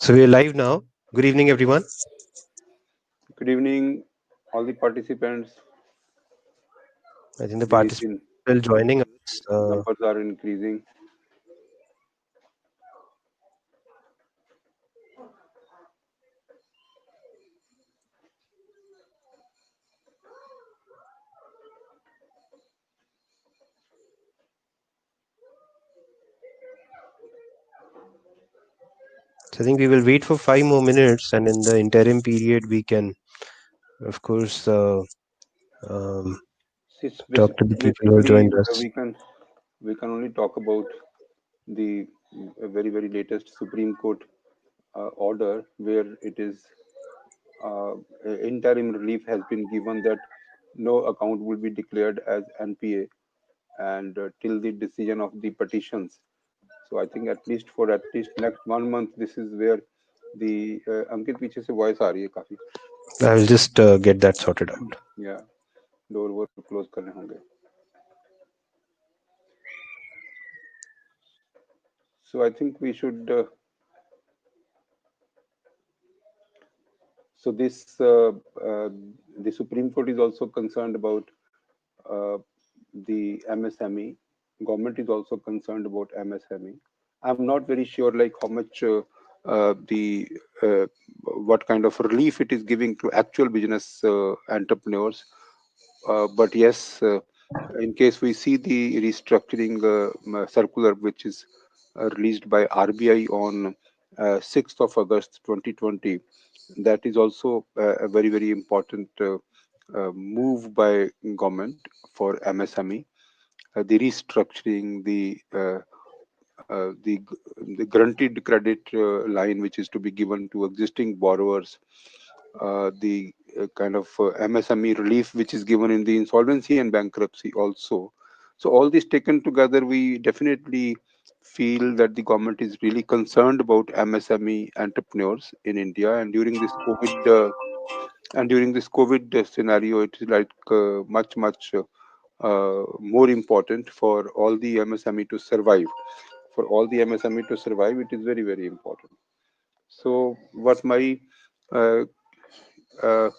So we are live now. Good evening, everyone. Good evening, all the participants. I think the Believe participants in are still joining us. numbers are increasing. So I think we will wait for 5 more minutes, and in the interim period, we can, of course, um, It's talk basic, to the people who basically joined us. we can only talk about the very latest Supreme Court order where it is uh, interim relief has been given that no account will be declared as NPA and till the decision of the petitions. So I think at least next 1 month this is where the अंकित पीछे से voice आ रही है काफी. I will just get that sorted out. या door वोर close करने होंगे. So I think we should. So this the Supreme Court is also concerned about uh, the MSME. Government is also concerned about MSME. I'm not very sure like how much the what kind of relief it is giving to actual business entrepreneurs. But yes, in case we see the restructuring circular, which is released by RBI on 6th of August 2020, that is also a very important move by government for MSME. The restructuring, the guaranteed credit line, which is to be given to existing borrowers, the kind of MSME relief which is given in the insolvency and bankruptcy also. So all this taken together, we definitely feel that the government is really concerned about MSME entrepreneurs in India, and during this COVID scenario, it is like much more important for all the MSME to survive. For all the MSME to survive, it is very important. So what my uh, uh,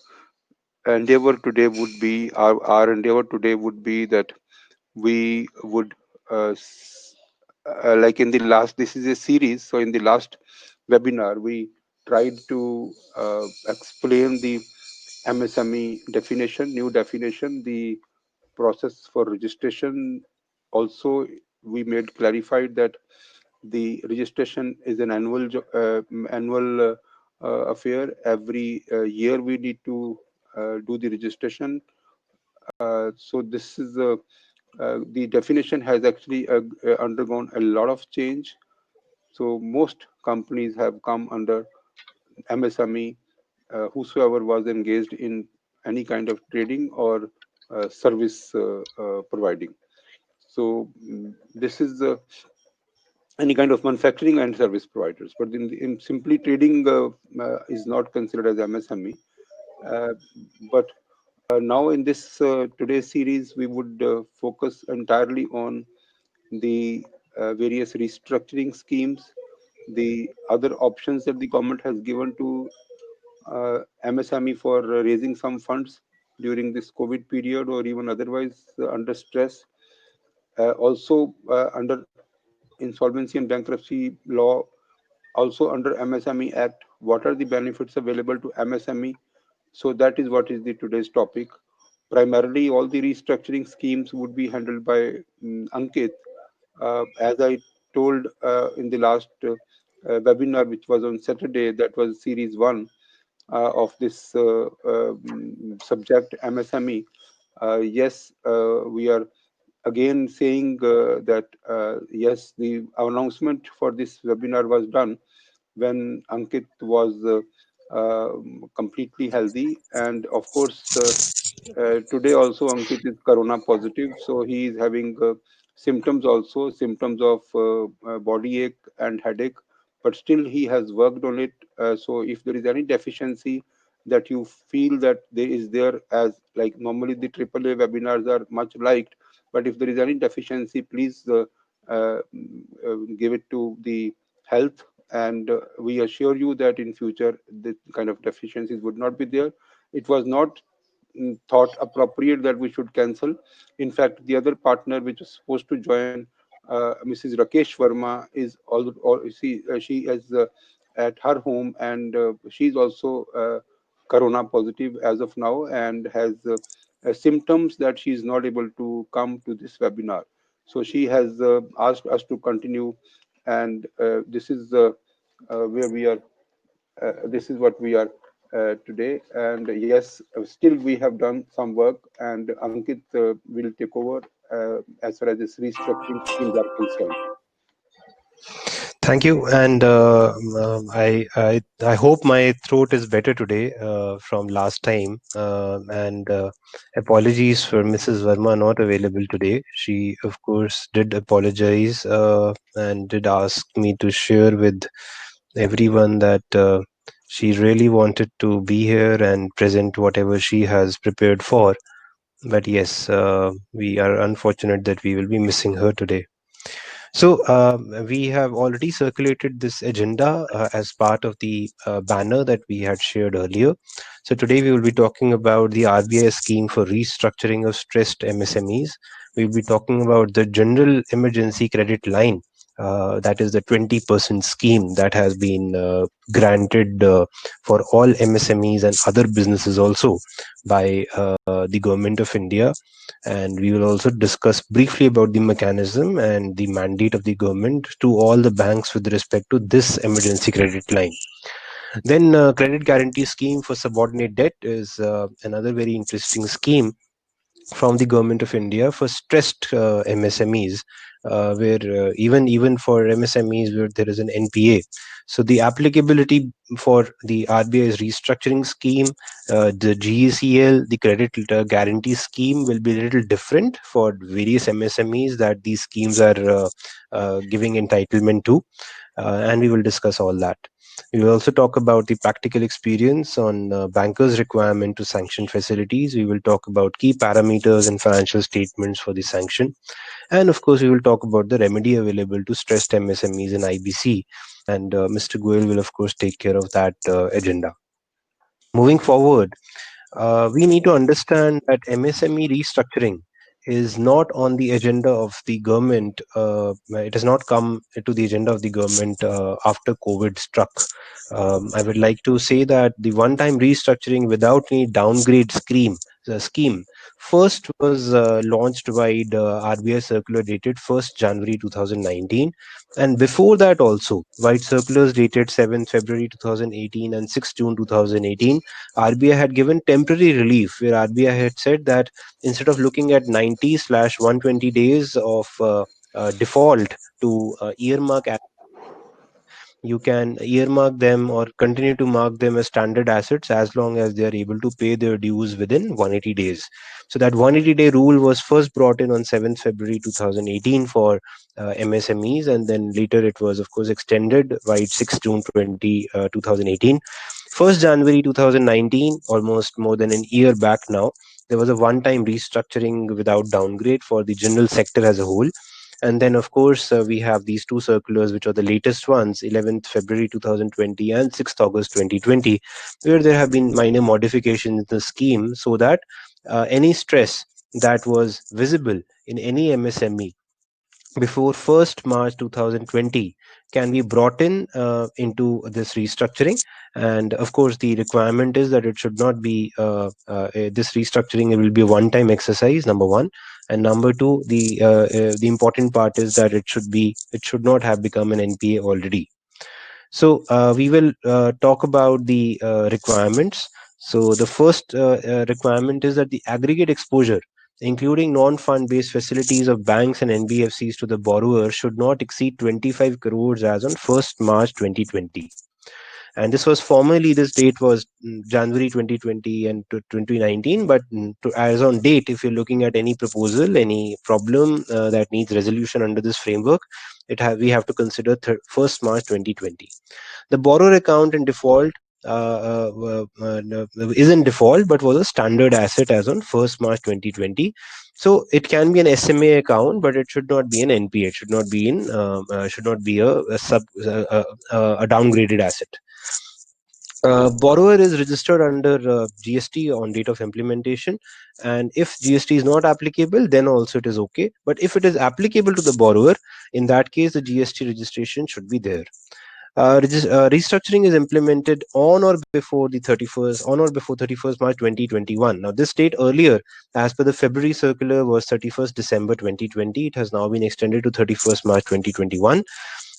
endeavor today would be our endeavor today would be that we would like in the last, this is a series, so in the last webinar we tried to explain the MSME definition, new definition, the process for registration. Also we made clarified that the registration is an annual affair. Every year we need to do the registration. So this is the definition has actually undergone a lot of change. So most companies have come under MSME, whosoever was engaged in any kind of trading or service providing. So this is any kind of manufacturing and service providers, but in simply trading is not considered as MSME. Uh, but now in this today's series, we would focus entirely on the various restructuring schemes, the other options that the government has given to MSME for raising some funds during this COVID period or even otherwise under stress. Also under insolvency and bankruptcy law, also under MSME Act, what are the benefits available to MSME? So that is what is the today's topic. Primarily, all the restructuring schemes would be handled by Ankit. As I told in the last webinar, which was on Saturday, that was series one of this subject MSME. Yes, we are again saying that yes, the announcement for this webinar was done when Ankit was completely healthy, and of course today also Ankit is corona positive, so he is having symptoms of body ache and headache, but still he has worked on it. So if there is any deficiency that you feel that there is there, as like normally the AAA webinars are much liked, but if there is any deficiency, please give it to the health and we assure you that in future this kind of deficiencies would not be there. It was not thought appropriate that we should cancel. In fact, the other partner which was supposed to join, Mrs. Rakesh Verma, is all she is at her home, and she's also corona positive as of now, and has symptoms that she is not able to come to this webinar. So she has asked us to continue, and this is where we are. This is what we are today. And yes, still we have done some work, and Ankit will take over as far as this restructuring schemes are concerned. Thank you, and I hope my throat is better today from last time. And apologies for Mrs. Verma not available today. She, of course, did apologize and did ask me to share with everyone that she really wanted to be here and present whatever she has prepared for. But yes, we are unfortunate that we will be missing her today. So we have already circulated this agenda as part of the banner that we had shared earlier. So today we will be talking about the RBI scheme for restructuring of stressed MSMEs. We'll be talking about the general emergency credit line. That is the 20% scheme that has been granted for all MSMEs and other businesses also by the government of India. And we will also discuss briefly about the mechanism and the mandate of the government to all the banks with respect to this emergency credit line. Then credit guarantee scheme for subordinate debt is another very interesting scheme from the government of India for stressed MSMEs, where even for MSMEs where there is an NPA. So the applicability for the RBI's restructuring scheme, the GECL, the credit guarantee scheme will be a little different for various MSMEs that these schemes are giving entitlement to, and we will discuss all that. We will also talk about the practical experience on bankers' requirement to sanction facilities. We will talk about key parameters and financial statements for the sanction. And of course, we will talk about the remedy available to stressed MSMEs in IBC. And Mr. Goel will, of course, take care of that agenda. Moving forward, we need to understand that MSME restructuring is not on the agenda of the government. It has not come to the agenda of the government after COVID struck. I would like to say that the one-time restructuring without any downgrade scheme first was launched by the RBI circular dated 1st January 2019, and before that also white circulars dated 7th February 2018 and 6th June 2018. RBI had given temporary relief, where RBI had said that instead of looking at 90/120 days of default to earmark, you can earmark them or continue to mark them as standard assets as long as they are able to pay their dues within 180 days. So that 180-day rule was first brought in on 7th February 2018 for MSMEs, and then later it was, of course, extended by 6th June 2018. 1st January 2019, almost more than an year back now, there was a one-time restructuring without downgrade for the general sector as a whole. And then, of course, we have these two circulars, which are the latest ones, 11th February 2020 and 6th August 2020, where there have been minor modifications in the scheme so that any stress that was visible in any MSME before 1st March 2020 can be brought in into this restructuring. And of course, the requirement is that it should not be this restructuring will be a one-time exercise, number one, and number two, the important part is that it should not have become an NPA already. So we will talk about the requirements. So the first requirement is that the aggregate exposure, including non-fund based facilities of banks and NBFCs to the borrower, should not exceed 25 crores as on 1st March 2020. And this was formerly, this date was January 2020 and 2019, but as on date, if you're looking at any proposal, any problem that needs resolution under this framework, we have to consider 1st March 2020. The borrower account in default is in default but was a standard asset as on 1st March 2020. So it can be an SMA account, but it should not be an NPA. It should not be in should not be a downgraded asset. Borrower is registered under GST on date of implementation, and if GST is not applicable, then also it is okay. But if it is applicable to the borrower, in that case, the GST registration should be there. Restructuring is implemented on or before 31st March 2021. Now, this date earlier, as per the February circular, was 31st December 2020. It has now been extended to 31st March 2021.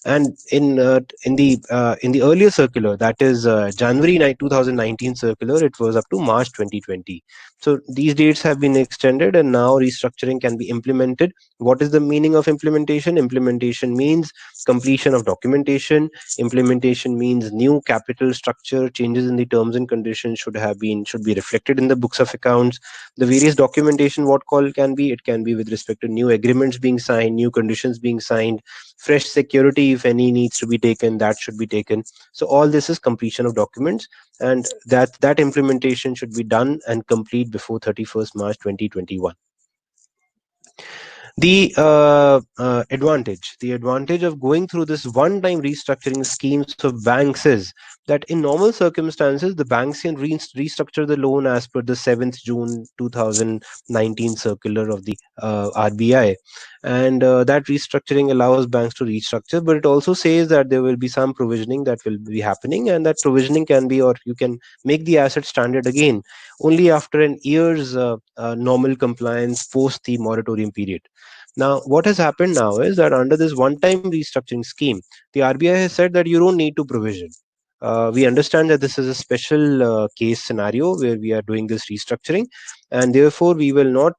And in the earlier circular, that is January 2019 circular, it was up to March 2020. So these dates have been extended, and now restructuring can be implemented. What is the meaning of implementation? Implementation means completion of documentation. Implementation means new capital structure changes in the terms and conditions should be reflected in the books of accounts. The various documentation, what call can be, it can be with respect to new agreements being signed, new conditions being signed, fresh security, if any needs to be taken, that should be taken. So all this is completion of documents, and that implementation should be done and complete before 31st March 2021. The advantage of going through this one-time restructuring schemes for banks is that in normal circumstances, the banks can restructure the loan as per the 7th June 2019 circular of the RBI, and that restructuring allows banks to restructure. But it also says that there will be some provisioning that will be happening, and that provisioning can be, or you can make the asset standard again only after an year's normal compliance post the moratorium period. Now, what has happened now is that under this one-time restructuring scheme, the RBI has said that you don't need to provision. We understand that this is a special case scenario where we are doing this restructuring, and therefore we will not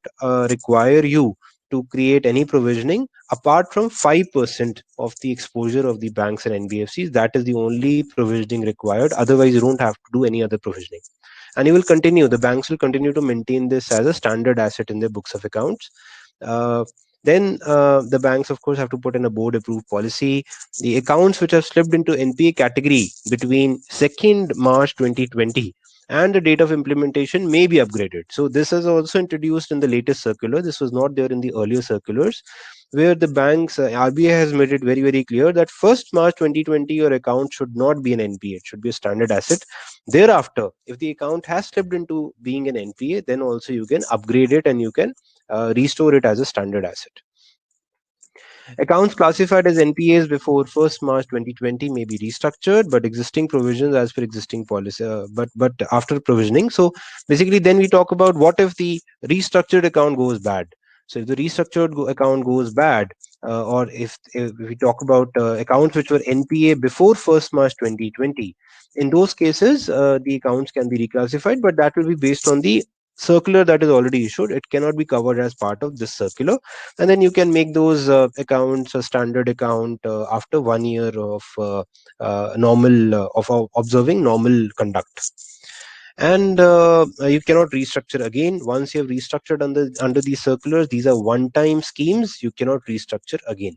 require you to create any provisioning apart from 5% of the exposure of the banks and NBFCs. That is the only provisioning required. Otherwise, you don't have to do any other provisioning. And you will continue, the banks will continue to maintain this as a standard asset in their books of accounts. Uh, then the banks, of course, have to put in a board approved policy. The accounts which have slipped into NPA category between 2nd March 2020 and the date of implementation may be upgraded. So this is also introduced in the latest circular. This was not there in the earlier circulars, where the banks, RBI has made it very, very clear that 1st March 2020, your account should not be an NPA. It should be a standard asset. Thereafter, if the account has slipped into being an NPA, then also you can upgrade it and you can restore it as a standard asset. Accounts classified as NPAs before 1st March 2020 may be restructured, but existing provisions as per existing policy, but after provisioning. So basically, then we talk about what if the restructured account goes bad. So if the account goes bad, or if we talk about accounts which were NPA before 1st March 2020, in those cases, the accounts can be reclassified, but that will be based on the circular that is already issued. It cannot be covered as part of this circular, and then you can make those accounts a standard account after 1 year of normal observing normal conduct. And you cannot restructure again once you have restructured under these circulars. These are one time schemes, you cannot restructure again.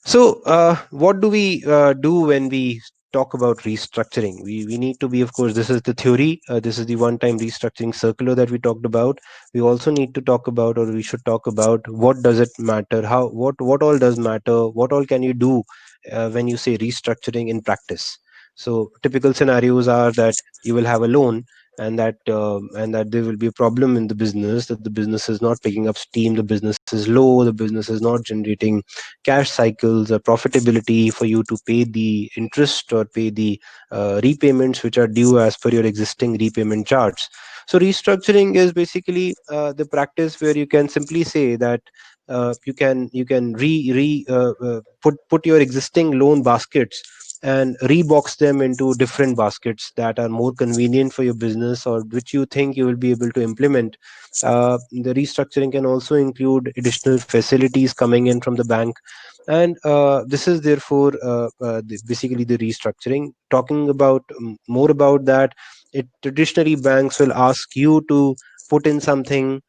So, what do we do when we talk about restructuring? We need to be, of course, this is the theory. This is the one-time restructuring circular that we talked about. We also need to talk about, or we should talk about, what does it matter? What all does matter? What all can you do when you say restructuring in practice? So, typical scenarios are that you will have a loan, and that there will be a problem in the business, that the business is not picking up steam, the business is low, the business is not generating cash cycles or profitability for you to pay the interest or pay the repayments which are due as per your existing repayment charts. So restructuring is basically the practice where you can simply say that you can put your existing loan baskets and rebox them into different baskets that are more convenient for your business, or which you think you will be able to implement. The restructuring can also include additional facilities coming in from the bank, and this is therefore basically the restructuring. Talking about more about that, it traditionally banks will ask you to put in something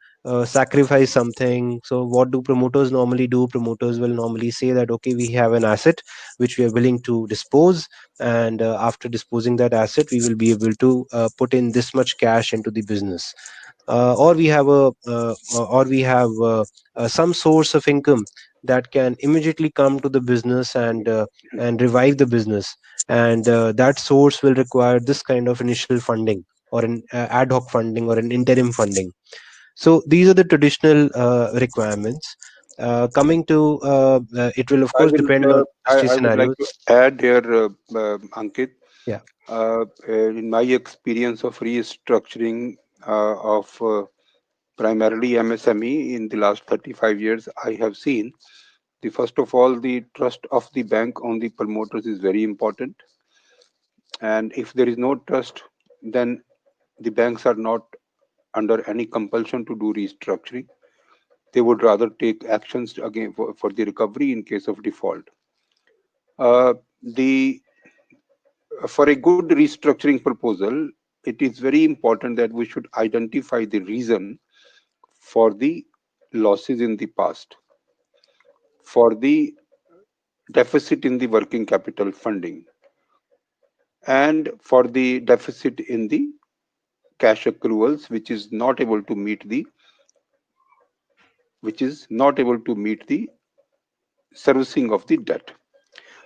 sacrifice something. So what do promoters normally do? Promoters will normally say that, okay, we have an asset which we are willing to dispose, and after disposing that asset, we will be able to put in this much cash into the business, or we have some source of income that can immediately come to the business and revive the business, and that source will require this kind of initial funding, or an ad hoc funding, or an interim funding. So these are the traditional requirements. Coming to it will of I course will. depend on industry I would like scenarios. to add here, Ankit. Yeah. In my experience of restructuring of primarily MSME in the last 35 years, I have seen the first of all, the trust of the bank on the promoters is very important. And if there is no trust, then the banks are not under any compulsion to do restructuring. They would rather take actions again for the recovery in case of default. The For a good restructuring proposal, it is very important that we should identify the reason for the losses in the past, for the deficit in the working capital funding, and for the deficit in the cash accruals, which is not able to meet the servicing of the debt.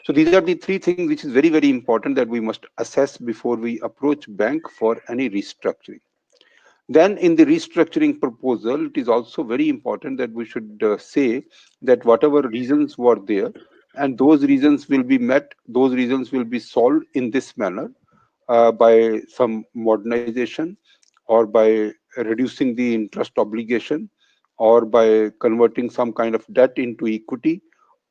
So these are the three things which is very, very important that we must assess before we approach bank for any restructuring. Then in the restructuring proposal, it is also very important that we should say that whatever reasons were there, and those reasons will be met, those reasons will be solved in this manner, by some modernization, or by reducing the interest obligation, or by converting some kind of debt into equity,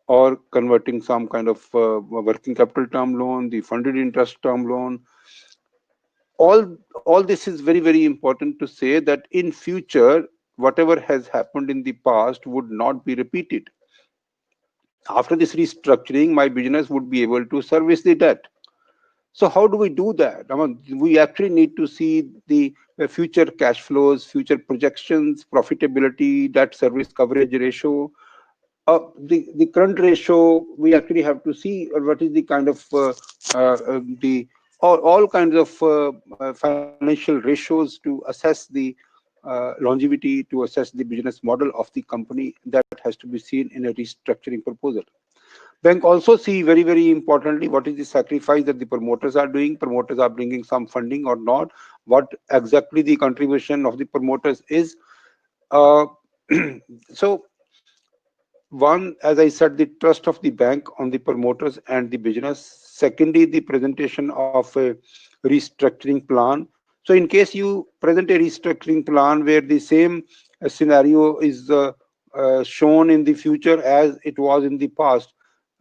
or converting some kind of working capital term loan, the funded interest term loan. All this is very, very important to say that in future, whatever has happened in the past would not be repeated. After this restructuring, my business would be able to service the debt. So how do we do that? I mean, we actually need to see the future cash flows, future projections, profitability, debt service coverage ratio. The current ratio, we actually have to see what is the kind of the all kinds of financial ratios to assess the longevity, to assess the business model of the company. That has to be seen in a restructuring proposal. Bank also see very, very importantly what is the sacrifice that the promoters are doing. Promoters are bringing some funding or not. What exactly the contribution of the promoters is. Uh, so one, as I said, the trust of the bank on the promoters and the business. Secondly, the presentation of a restructuring plan. So in case you present a restructuring plan where the same scenario is shown in the future as it was in the past,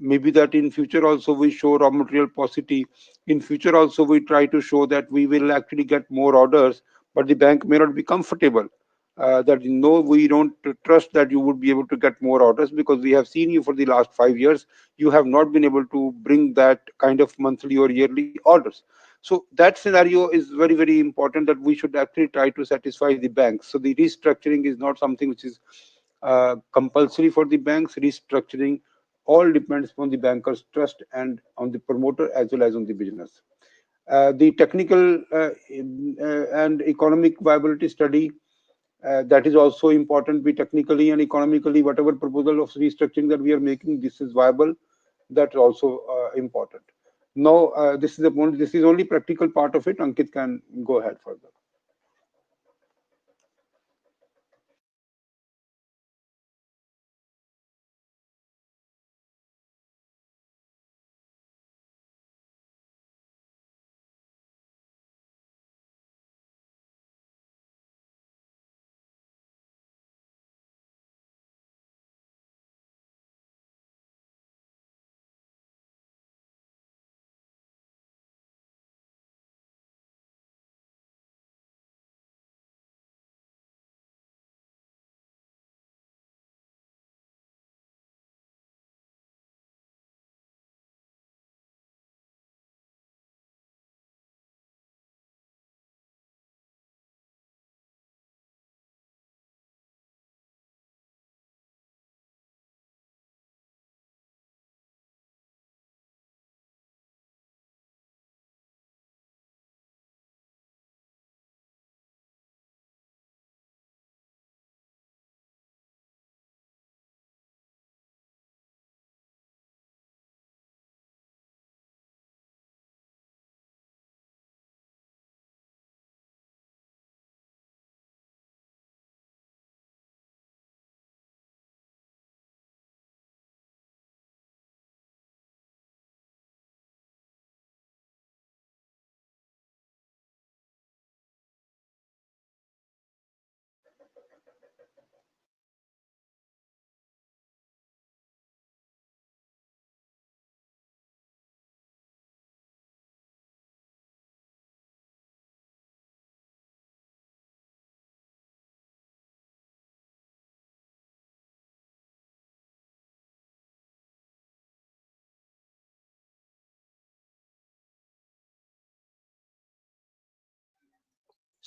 maybe that in future also we show raw material paucity, in future also we try to show that we will actually get more orders, but the bank may not be comfortable that no, we don't trust that you would be able to get more orders, because we have seen you for the last 5 years, you have not been able to bring that kind of monthly or yearly orders. So that scenario is very, very important, that we should actually try to satisfy the banks. So the restructuring is not something which is compulsory for the banks. Restructuring all depends on the bankers trust and on the promoter as well as on the business. The technical and economic viability study, that is also important. Be technically and economically, whatever proposal of restructuring that we are making, this is viable. That's also important. Now, this is only practical part of it. Ankit can go ahead further.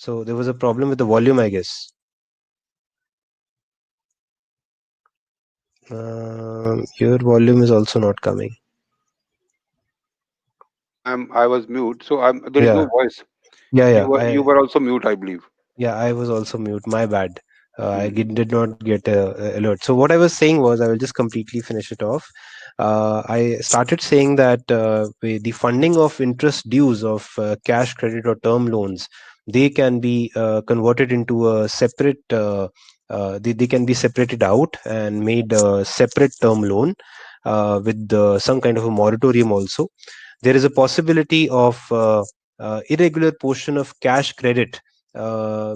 So there was a problem with the volume, I guess. Your volume is also not coming. I was mute, so there is no Yeah, voice. yeah, You yeah. you were also mute, I believe. Yeah, I was also mute. My bad. Hmm. Did not get a alert. So what I was saying was, I will just completely finish it off. I started saying that the funding of interest dues of cash, credit, or term loans, they can be converted into a separate. They can be separated out and made a separate term loan with some kind of a moratorium also. There is a possibility of irregular portion of cash credit,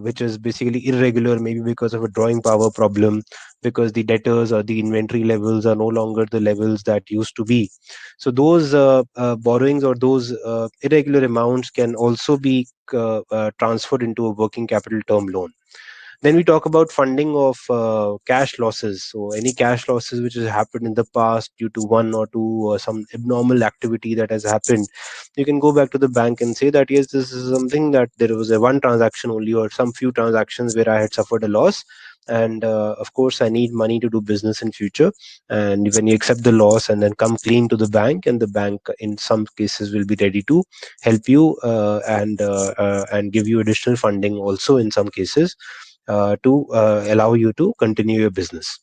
which is basically irregular, maybe because of a drawing power problem, because the debtors or the inventory levels are no longer the levels that used to be. So those borrowings or those irregular amounts can also be transferred into a working capital term loan. Then we talk about funding of cash losses. So any cash losses which has happened in the past due to one or two or some abnormal activity that has happened, you can go back to the bank and say that yes, this is something that there was a one transaction only or some few transactions where I had suffered a loss, and of course I need money to do business in future. And when you accept the loss and then come clean to the bank, and the bank in some cases will be ready to help you and give you additional funding also in some cases to allow you to continue your business.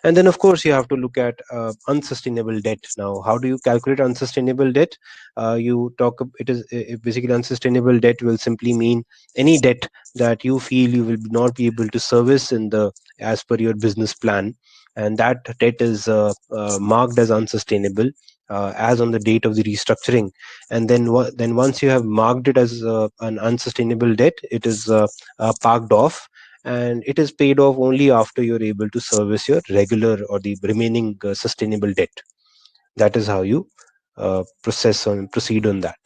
And then of course you have to look at unsustainable debt. Now how do you calculate unsustainable debt? You talk it is basically, unsustainable debt will simply mean any debt that you feel you will not be able to service in the as per your business plan, and that debt is marked as unsustainable as on the date of the restructuring. And then then once you have marked it as an unsustainable debt, it is parked off, and it is paid off only after you're able to service your regular or the remaining sustainable debt. That is how you proceed on that.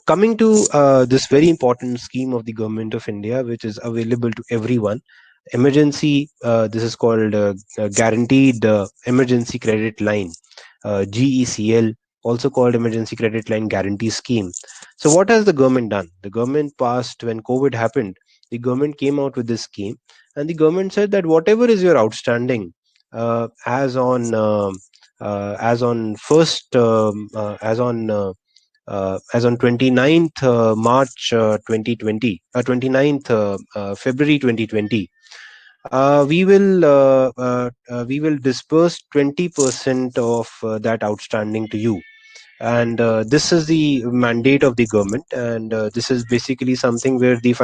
Coming to this very important scheme of the government of India, which is available to everyone, emergency. This is called guaranteed emergency credit line, GECL, also called emergency credit line guarantee scheme. So what has the government done? The government passed when COVID happened. The government came out with this scheme, and the government said that whatever is your outstanding as on first as on 29th March 2020, 29th February 2020, we will disperse 20% of that outstanding to you. And this is the mandate of the government, and this is basically something where the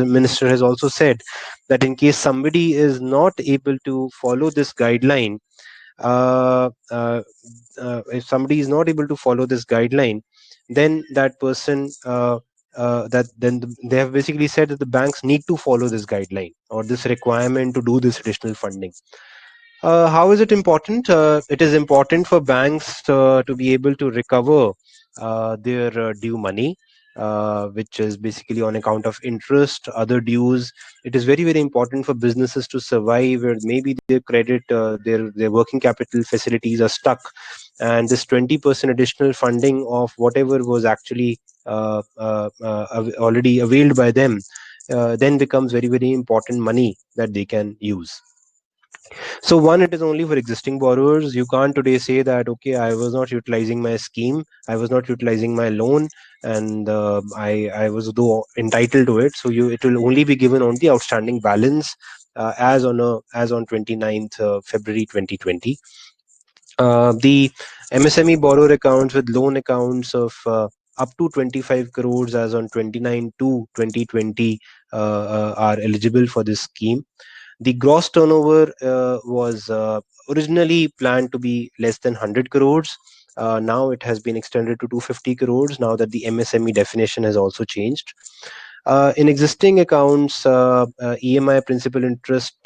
minister has also said that in case somebody is not able to follow this guideline, uh, uh, if somebody is not able to follow this guideline, then that person they have basically said that the banks need to follow this guideline or this requirement to do this additional funding. How is it important? It is important for banks to be able to recover their due money, which is basically on account of interest, other dues. It is very, very important for businesses to survive, where maybe their credit, their working capital facilities are stuck, and this 20% additional funding of whatever was actually already availed by them then becomes very, very important money that they can use. So one, it is only for existing borrowers. You can't today say that okay, I was not utilizing my scheme, I was not utilizing my loan, and I was though entitled to it. So you, it will only be given on the outstanding balance as on 29th February 2020. The MSME borrower accounts with loan accounts of up to 25 crores as on 29 to 2020 are eligible for this scheme. The gross turnover was originally planned to be less than 100 crores. Now it has been extended to 250 crores now that the MSME definition has also changed. In existing accounts, EMI principal interest,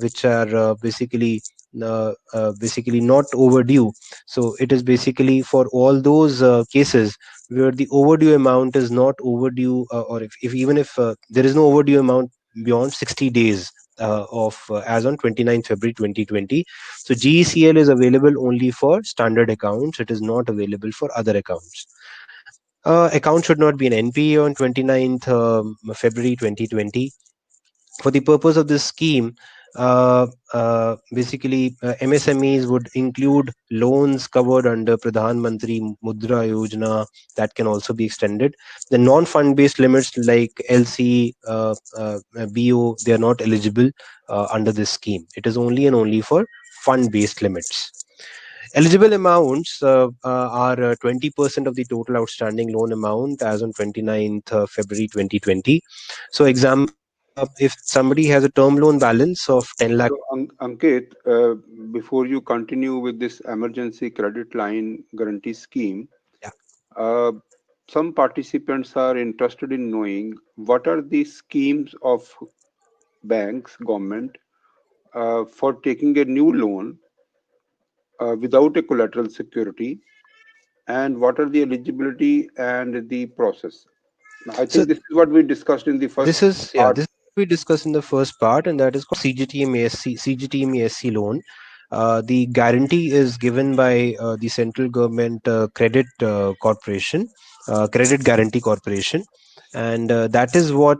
which are basically not overdue. So it is basically for all those cases where the overdue amount is not overdue, or if even if there is no overdue amount beyond 60 days of as on 29th February 2020. So GECL is available only for standard accounts. It is not available for other accounts. Account should not be an NPA on 29th February 2020. For the purpose of this scheme, basically MSMEs would include loans covered under Pradhan Mantri Mudra Yojana that can also be extended. The non-fund based limits like LC, BO, they are not eligible under this scheme. It is only and only for fund based limits. Eligible amounts are 20% of the total outstanding loan amount as on 29th February 2020. So, example, if somebody has a term loan balance of 10 lakh. So, Ankit, before you continue with this emergency credit line guarantee scheme, Yeah. uh, some participants are interested in knowing what are the schemes of banks, government, for taking a new loan without a collateral security, and what are the eligibility and the process. Now, I So think this is what we discussed in the first this part. is what we discussed in the first part, and that is called CGTMSE loan. The guarantee is given by the central government credit guarantee corporation, and that is what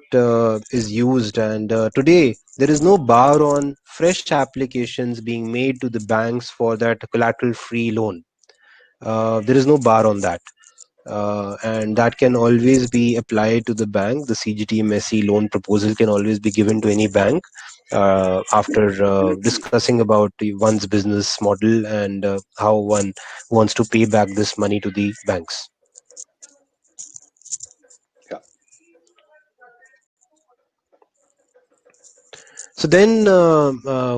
is used. And today there is no bar on fresh applications being made to the banks for that collateral free loan. There is no bar on that, and that can always be applied to the bank. The CGTMSE loan proposal can always be given to any bank after discussing about one's business model and how one wants to pay back this money to the banks. Yeah. So then,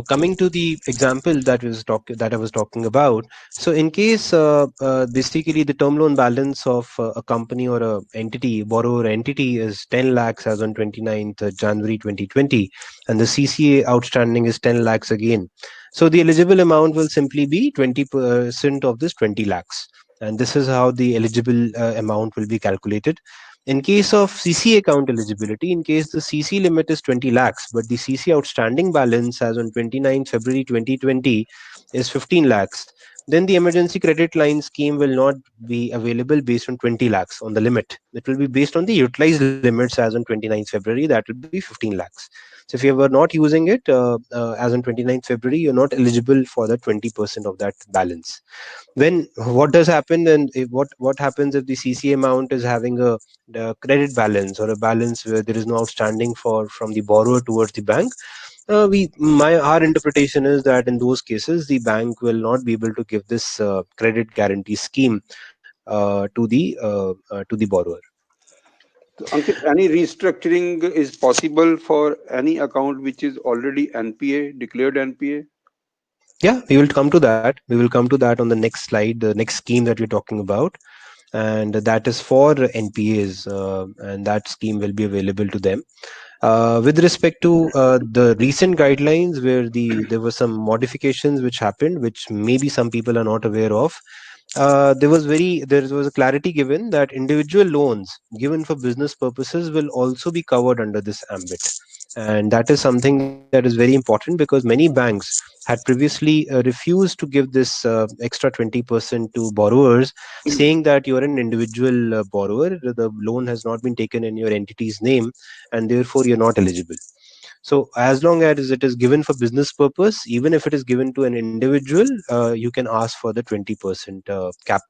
coming to the example that I was talking about. So in case, basically, the term loan balance of a company or a entity, borrower entity, is 10 lakhs as on 29th January 2020, and the CCA outstanding is 10 lakhs again. So the eligible amount will simply be 20% of this 20 lakhs, and this is how the eligible amount will be calculated. In case of CC account eligibility, in case the CC limit is 20 lakhs, but the CC outstanding balance as on 29th February 2020 is 15 lakhs, then the emergency credit line scheme will not be available based on 20 lakhs on the limit. It will be based on the utilized limits as on 29th February, that will be 15 lakhs. So if you were not using it as on 29th February, you're not eligible for the 20% of that balance. When what does happen then, what happens if the CC amount is having a credit balance or a balance where there is no outstanding for from the borrower towards the bank? We my Our interpretation is that in those cases the bank will not be able to give this credit guarantee scheme to the borrower. So, Ankit, any restructuring is possible for any account which is already NPA, declared NPA? Yeah, we will come to that on the next slide, the next scheme that we're talking about, and that is for NPAs, and that scheme will be available to them. With respect to the recent guidelines, where there were some modifications which happened, which maybe some people are not aware of. There was a clarity given that individual loans given for business purposes will also be covered under this ambit, and that is something that is very important because many banks had previously refused to give this extra 20% to borrowers, saying that you are an individual borrower, the loan has not been taken in your entity's name, and therefore you're not eligible. So as long as it is given for business purpose, even if it is given to an individual, you can ask for the 20% cap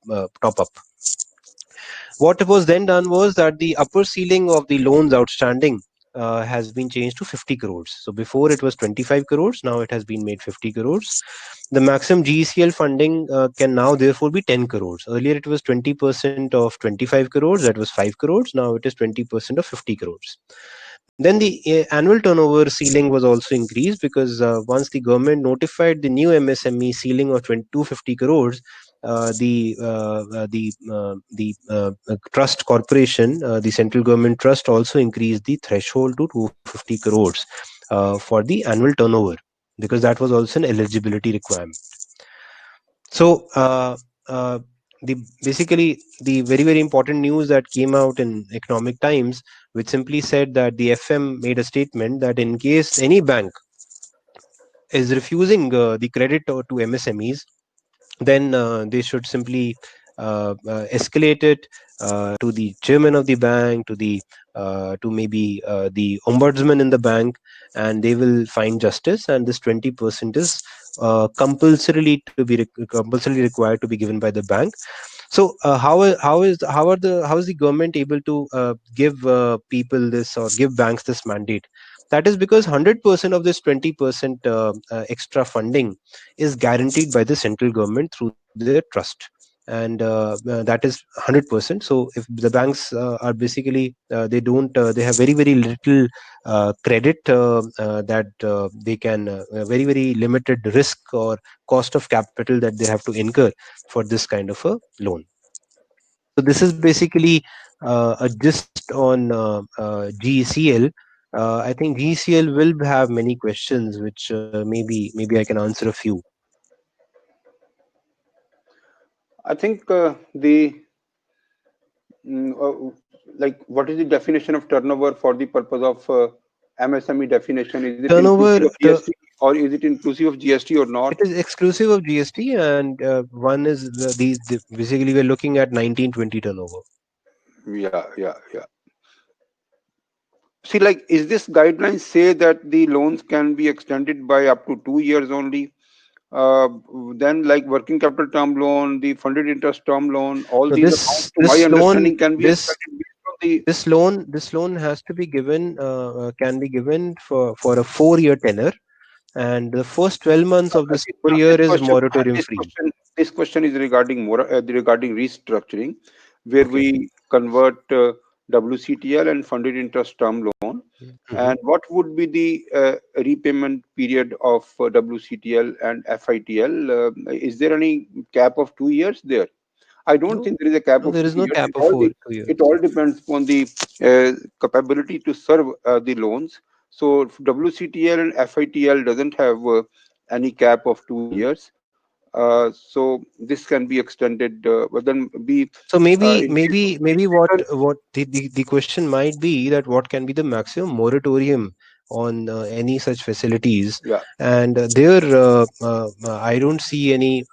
top up. What was then done was that the upper ceiling of the loans outstanding has been changed to 50 crores. So before it was 25 crores, now it has been made 50 crores. The maximum GECL funding can now therefore be 10 crores. Earlier it was 20% of 25 crores, that was 5 crores. Now it is 20% of 50 crores. Then the annual turnover ceiling was also increased because once the government notified the new MSME ceiling of 250 crores, the trust corporation, the central government trust, also increased the threshold to 250 crores for the annual turnover, because that was also an eligibility requirement. So the basically the very important news that came out in Economic Times, which simply said that the FM made a statement that in case any bank is refusing the credit to MSMEs, then they should simply escalate it to the chairman of the bank, to maybe the ombudsman in the bank, and they will find justice. And this 20% is compulsorily required to be given by the bank. So how is the government able to give people this, or give banks this mandate? That is because 100% of this 20% extra funding is guaranteed by the central government through their trust, and that is 100%. So if the banks are basically they have very very little credit, that they can very very limited risk or cost of capital that they have to incur for this kind of a loan. So this is basically a gist on GECL. I think GECL will have many questions, which maybe I can answer a few. I think the like what is the definition of turnover for the purpose of MSME definition? Is it inclusive of Turnover, GST or is it inclusive of GST or not? it is exclusive of GST, and one is basically we're looking at 1920 turnover. Yeah, yeah, yeah. See, like, is this guidelines say that the loans can be extended by up to 2 years only? Uh, then, like working capital term loan, the funded interest term loan, all So these amounts, to my understanding, can be extended based on the. this loan has to be given, can be given for a 4-year tenor, and the first 12 months of this See, 4 year is moratorium free. this question is regarding more regarding restructuring, where Okay. we convert WCTL and funded interest term loan. Hmm. And what would be the repayment period of WCTL and FITL? Is there any cap of 2 years there? I don't No, think there is a cap no, of there two is no years. cap of 2 years. It all depends upon the capability to serve the loans. So WCTL and FITL doesn't have any cap of 2 years. So this can be extended, but then be So maybe in case of maybe what the question might be, that what can be the maximum moratorium on any such facilities, yeah. and there I don't see any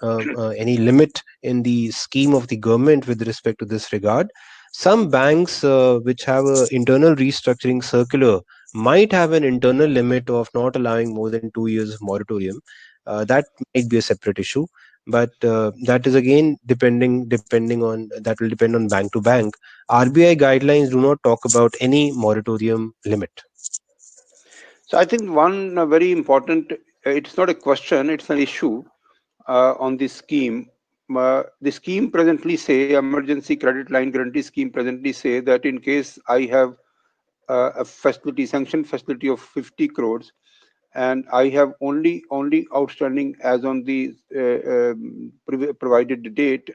limit in the scheme of the government with respect to this regard. Some banks which have a internal restructuring circular might have an internal limit of not allowing more than 2 years of moratorium. That might be a separate issue, but that is again depending on, that will depend on bank to bank. RBI guidelines do not talk about any moratorium limit. So I think one very important, it's not a question, it's an issue on this scheme. The scheme presently say, emergency credit line guarantee scheme presently say that in case I have a facility, sanction facility of 50 crores, and I have only outstanding as on the provided date,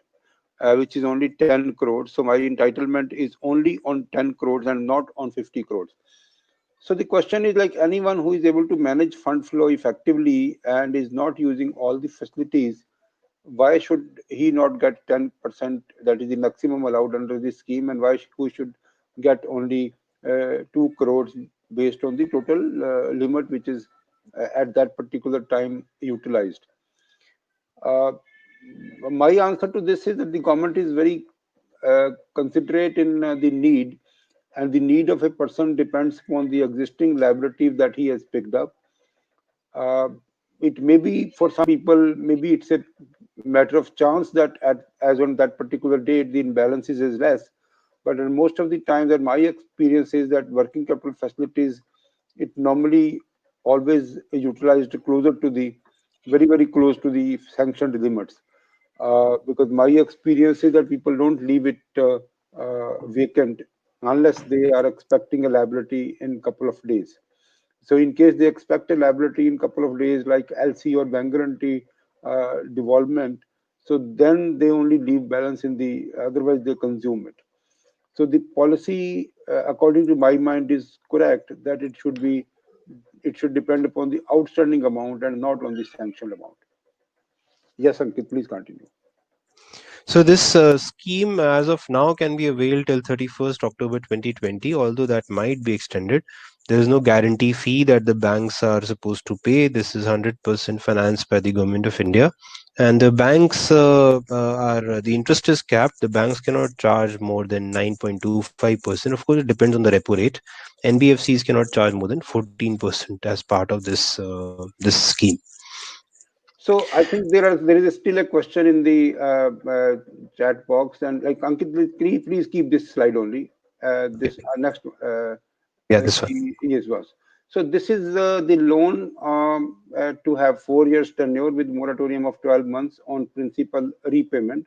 which is only 10 crores. So my entitlement is only on 10 crores and not on 50 crores. So the question is, like, anyone who is able to manage fund flow effectively and is not using all the facilities, why should he not get 10%? That is the maximum allowed under this scheme, and who should get only 2 crores based on the total limit which is at that particular time utilized. Uh, my answer to this is that the government is very considerate in the need, and the need of a person depends upon the existing liability that he has picked up. uh, it may be for some people, maybe it's a matter of chance that as on that particular date the imbalance is less, but in most of the time that my experience is that working capital facilities, it normally always utilized closer to the very close to the sanctioned limits, because my experience is that people don't leave it vacant unless they are expecting a liability in couple of days. So in case they expect a liability in couple of days, like LC or bank guarantee devolvement, so then they only leave balance in the, otherwise they consume it. So the policy, according to my mind, is correct that it should depend upon the outstanding amount and not on the sanctioned amount. Yes, Ankit, please continue. So this scheme as of now can be availed till 31st October 2020, although that might be extended. There is no guarantee fee that the banks are supposed to pay. This is 100% financed by the government of India. And the banks are, the interest is capped. The banks cannot charge more than 9.25%. Of course, it depends on the repo rate. NBFCs cannot charge more than 14% as part of this scheme. So I think there is still a question in the chat box, and like Ankit, please keep this slide only. This next Yeah, this one. yes was. So this is the loan to have 4 years tenure with moratorium of 12 months on principal repayment.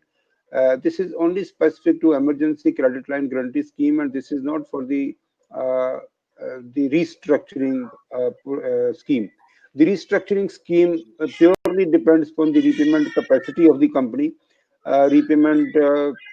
This is only specific to emergency credit line guarantee scheme, and this is not for the restructuring scheme. The restructuring scheme purely depends upon the repayment capacity of the company. Repayment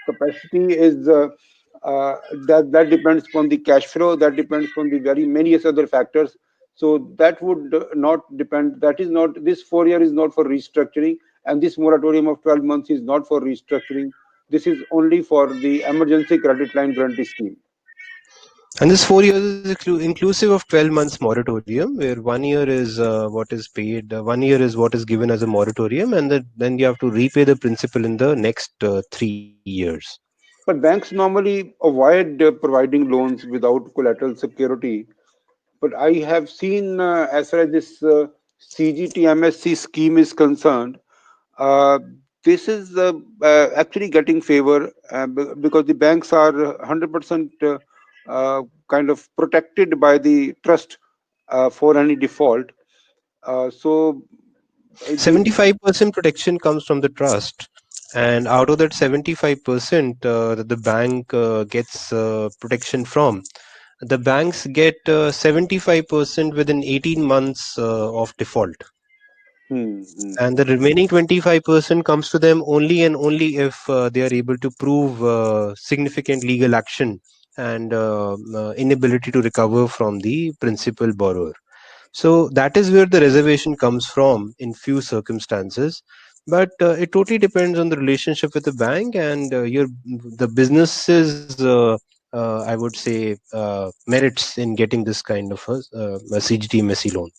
capacity is that depends upon the cash flow. That depends upon the very many other factors. So that would not depend. That is not, this 4 year is not for restructuring, and this moratorium of 12 months is not for restructuring. This is only for the emergency credit line guarantee scheme. And this 4 years is inclusive of 12 months moratorium, where 1 year is what is paid, 1 year is what is given as a moratorium, and then you have to repay the principal in the next 3 years. But banks normally avoid providing loans without collateral security. But I have seen, as far as this CGTMSE scheme is concerned, uh, this is actually getting favor because the banks are 100% kind of protected by the trust for any default. So the 75% protection comes from the trust, and out of that 75% that the bank gets protection from, the banks get 75% within 18 months of default, hmm, hmm, and the remaining 25% comes to them only and only if they are able to prove significant legal action and inability to recover from the principal borrower. So that is where the reservation comes from in few circumstances, but it totally depends on the relationship with the bank and your the business's I would say merits in getting this kind of a CGTMSE loan.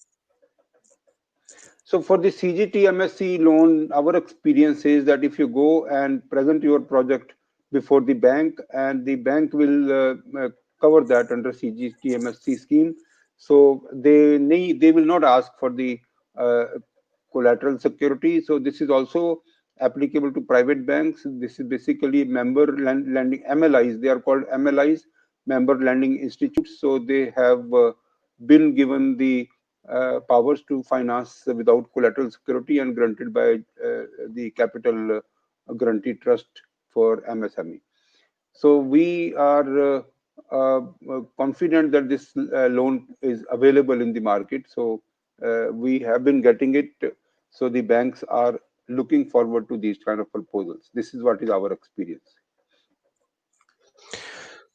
So for the CGTMSE loan, our experience is that if you go and present your project before the bank, and the bank will cover that under CGTMSE scheme, so they will not ask for the uh, collateral security. So this is also applicable to private banks. This is basically member lending MLIs. They are called MLIs, member lending institutes. So they have been given the powers to finance without collateral security and granted by the capital guarantee trust for MSME. So we are confident that this loan is available in the market. So we have been getting it. So the banks are looking forward to these kind of proposals. This is what is our experience.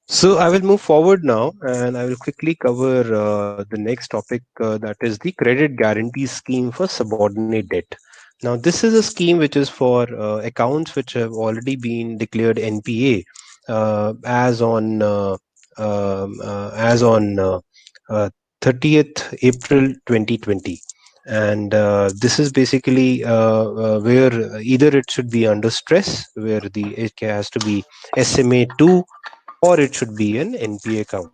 So I will move forward now, and I will quickly cover the next topic, that is the credit guarantee scheme for subordinate debt. Now, this is a scheme which is for accounts which have already been declared NPA as on 30th April 2020. And this is basically where either it should be under stress, where the it has to be SMA 2, or it should be an NPA account.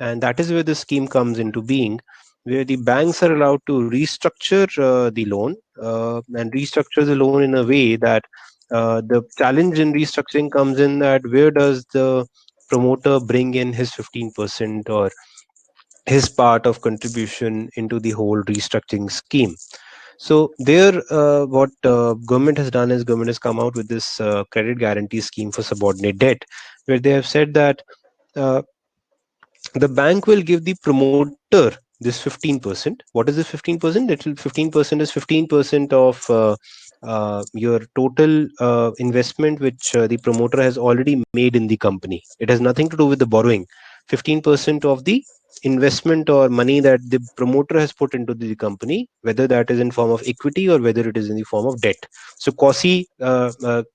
And that is where the scheme comes into being, where the banks are allowed to restructure the loan and restructure the loan in a way that the challenge in restructuring comes in that where does the promoter bring in his 15% or his part of contribution into the whole restructuring scheme. So there, what government has done is government has come out with this credit guarantee scheme for subordinate debt, where they have said that uh, the bank will give the promoter this 15%. What is this 15%? 15% is 15% of your total investment which the promoter has already made in the company. It has nothing to do with the borrowing. 15% of the investment or money that the promoter has put into the company, whether that is in form of equity or whether it is in the form of debt. So quasi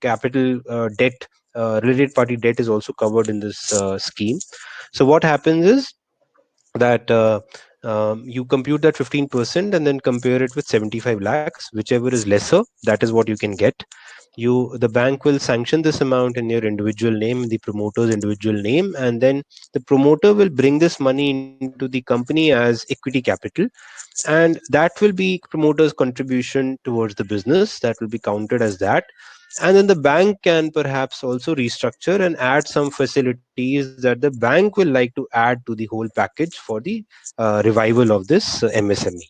capital debt, related party debt is also covered in this scheme. So what happens is that you compute that 15% and then compare it with 75 lakhs, whichever is lesser, that is what you can get. The bank will sanction this amount in your individual name, in the promoter's individual name, and then the promoter will bring this money into the company as equity capital, and that will be promoter's contribution towards the business, that will be counted as that. And then the bank can perhaps also restructure and add some facilities that the bank will like to add to the whole package for the revival of this MSME.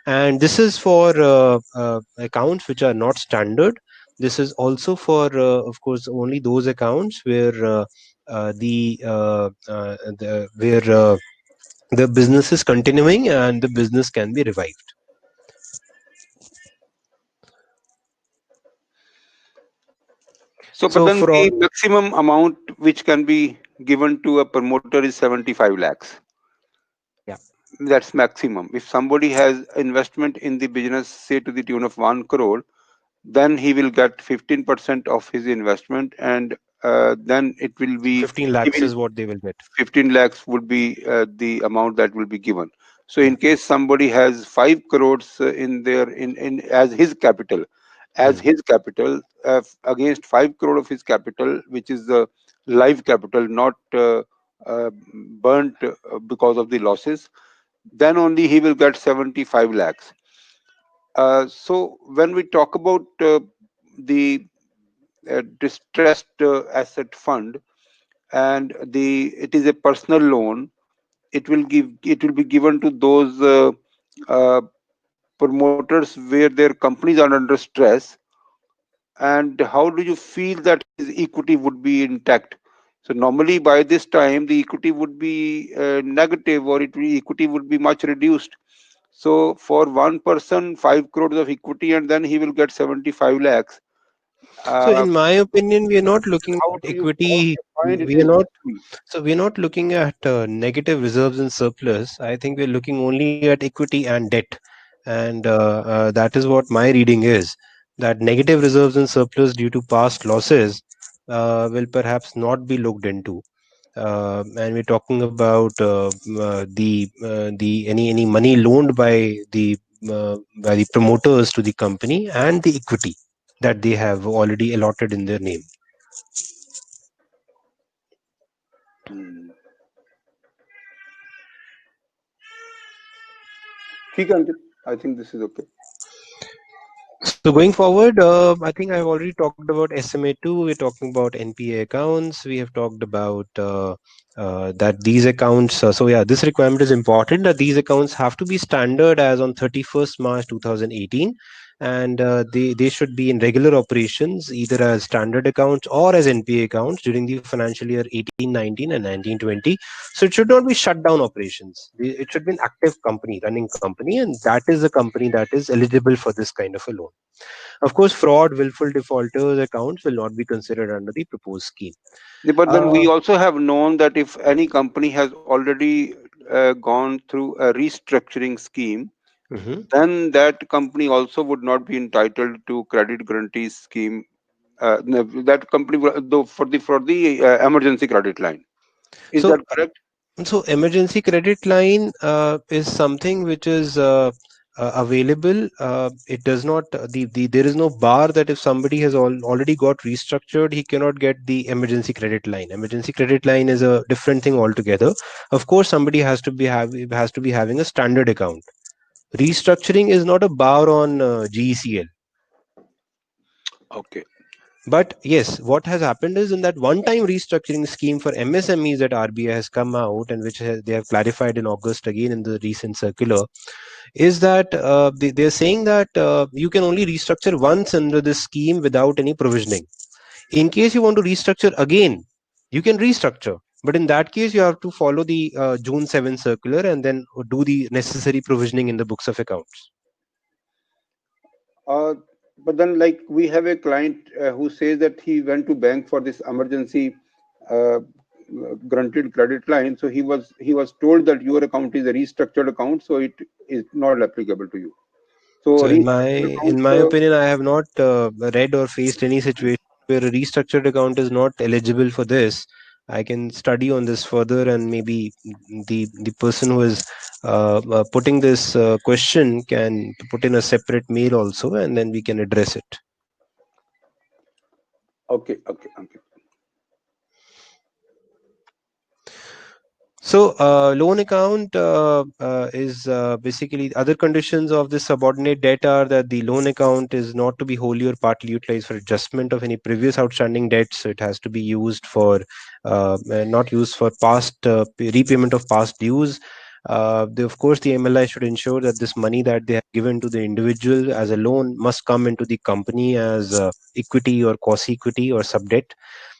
And this is for accounts which are not standard. This is also for, of course, only those accounts where the business is continuing and the business can be revived. So, but So then for all, the maximum amount which can be given to a promoter is 75 lakhs. yeah, That's maximum. If somebody has investment in the business, say to the tune of 1 crore, then he will get 15% of his investment, and then it will so be 15 he lakhs will is what they will get. 15 lakhs would be the amount that will be given. So Yeah. in case somebody has 5 crores in their in as his capital, Hmm. against 5 crore of his capital, which is the live capital, not uh, burnt because of the losses, then only he will get 75 lakhs. So when we talk about the distressed asset fund, and the it is a personal loan, it will be given to those uh, promoters where their companies are under stress. And how do you feel that his equity would be intact? So normally by this time the equity would be negative, or equity would be much reduced. So for one person, 5 crores of equity, and then he will get 75 lakhs. So uh, in my opinion, we are not looking how at do how do equity. you find it We are is not. useful? So we're not looking at negative reserves and surplus. I think we're looking only at equity and debt, and that is what my reading is. That negative reserves and surplus due to past losses will perhaps not be looked into. And we're talking about the any money loaned by the promoters to the company and the equity that they have already allotted in their name. Hmm. ठीक है, अंकित. I think this is okay. So going forward, I think I've already talked about SMA2. We're talking about NPA accounts. We have talked about that these accounts. So yeah, this requirement is important that these accounts have to be standard as on 31st March 2018, and they should be in regular operations either as standard accounts or as NPA accounts during the financial year 18-19 and 19-20. So it should not be shut down operations. It should be an active company, running company, and that is the company that is eligible for this kind of a loan. Of course, fraud, willful defaulters accounts will not be considered under the proposed scheme. But then Uh, we also have known that if any company has already gone through a restructuring scheme, mhm. then that company also would not be entitled to credit guarantee scheme. No, that company though for the emergency credit line. Is So, that correct? so emergency credit line is something which is available. It does not there is no bar that if somebody has already got restructured, he cannot get the emergency credit line. Emergency credit line is a different thing altogether. Of course, somebody has to be having a standard account. Restructuring is not a bar on GECL. Okay. But yes, what has happened is in that one-time restructuring scheme for MSMEs that RBI has come out and which they have clarified in August again in the recent circular, is that they're saying that you can only restructure once under this scheme without any provisioning. In case you want to restructure again, you can restructure. But in that case, you have to follow the June 7 circular and then do the necessary provisioning in the books of accounts. Uh, but then, like, we have a client who says that he went to bank for this emergency uh, granted credit line. So he was told that your account is a restructured account, so it is not applicable to you. So So restructured in accounts. my opinion, I have not read or faced any situation where a restructured account is not eligible for this. I can study on this further, and maybe the person who is putting this question can put in a separate mail also, and then we can address it. Okay, okay, okay. So, loan account is basically other conditions of this subordinate debt are that the loan account is not to be wholly or partly utilized for adjustment of any previous outstanding debts. So it has to be used for not used for past repayment of past dues. Of course, the MLI should ensure that this money that they have given to the individual as a loan must come into the company as equity or quasi equity or sub debt,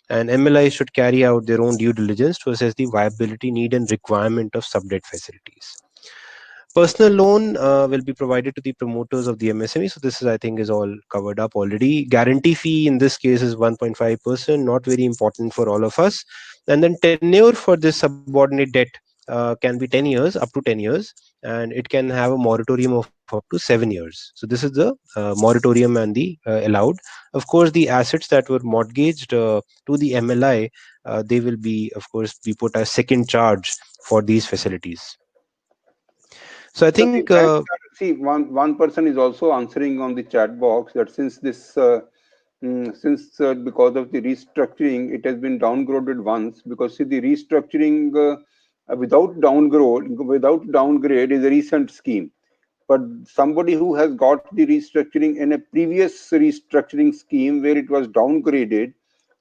and MLI should carry out their own due diligence to assess the viability, need, and requirement of subdebt facilities. Personal loan will be provided to the promoters of the MSME. So this is, I think, is all covered up already. Guarantee fee in this case is 1.5%, not very important for all of us. And then tenure for this subordinate debt can be 10 years, up to 10 years, and it can have a moratorium of up to 7 years. So this is the moratorium and the allowed. Of course, the assets that were mortgaged to the MLI, they will be, of course, be put as second charge for these facilities. So I So the think, banks are, see, one person is also answering on the chat box that since this since because of the restructuring, it has been downgraded once, because see the restructuring without downgrade is a recent scheme. But somebody who has got the restructuring in a previous restructuring scheme where it was downgraded,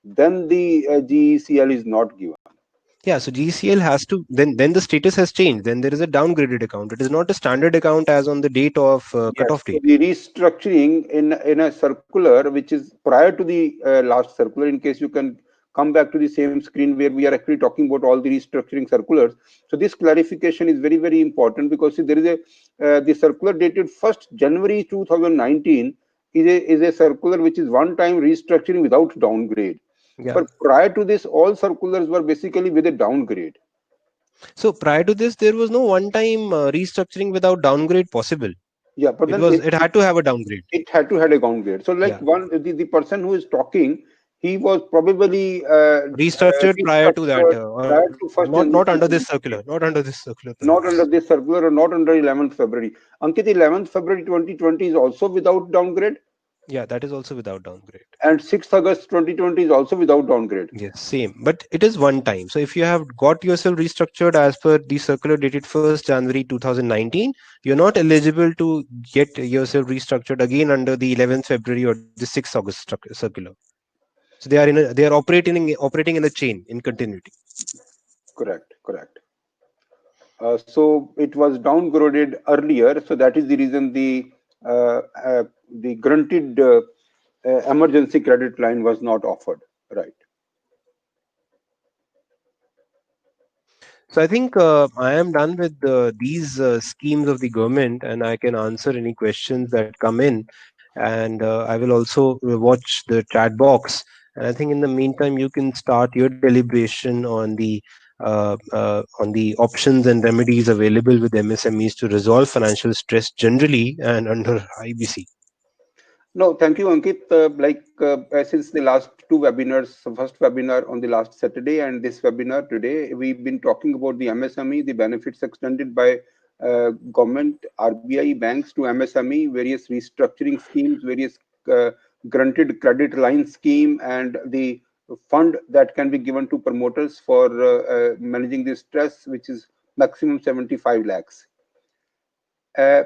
then the GECL is not given. yeah, so GCL has to, then the status has changed. Then there is a downgraded account. It is not a standard account as on the date of Yes, cutoff so date. the restructuring in a circular which is prior to the last circular, in case you can come back to the same screen where we are actually talking about all the restructuring circulars. So this clarification is very, very important, because see, there is a the circular dated 1st January 2019 is a circular which is one time restructuring without downgrade. Yeah. But prior to this, all circulars were basically with a downgrade. So prior to this, there was no one-time restructuring without downgrade possible. Yeah, but It then was, it had to have a downgrade. it had to had a downgrade. So like Yeah. one the person who is talking, he was probably Restructured prior to that, restructured or prior to not 1st not January under this circular, 2019, not under this circular, not under perhaps. this circular or not under 11th February. Ankit, 11th February 2020 is also without downgrade, Yeah, that is also without downgrade. and 6th August 2020 is also without downgrade. Yes, same. But it is one time. So if you have got yourself restructured as per the circular dated 1st January 2019, you're not eligible to get yourself restructured again under the 11th February or the 6th August circular. So they are operating in a chain in continuity. Correct, correct. So it was downgraded earlier, so that is the reason the granted emergency credit line was not offered. Right. So I think I am done with these schemes of the government, and I can answer any questions that come in. And I will also watch the chat box. And I think in the meantime, you can start your deliberation on the options and remedies available with MSMEs to resolve financial stress generally and under IBC. No, thank you, Ankit. Since the last two webinars, so first webinar on the last Saturday and this webinar today, we've been talking about the MSME, the benefits extended by government, RBI, banks to MSME, various restructuring schemes, various uh, granted credit line scheme, and the fund that can be given to promoters for managing the stress, which is maximum 75 lakhs. Uh,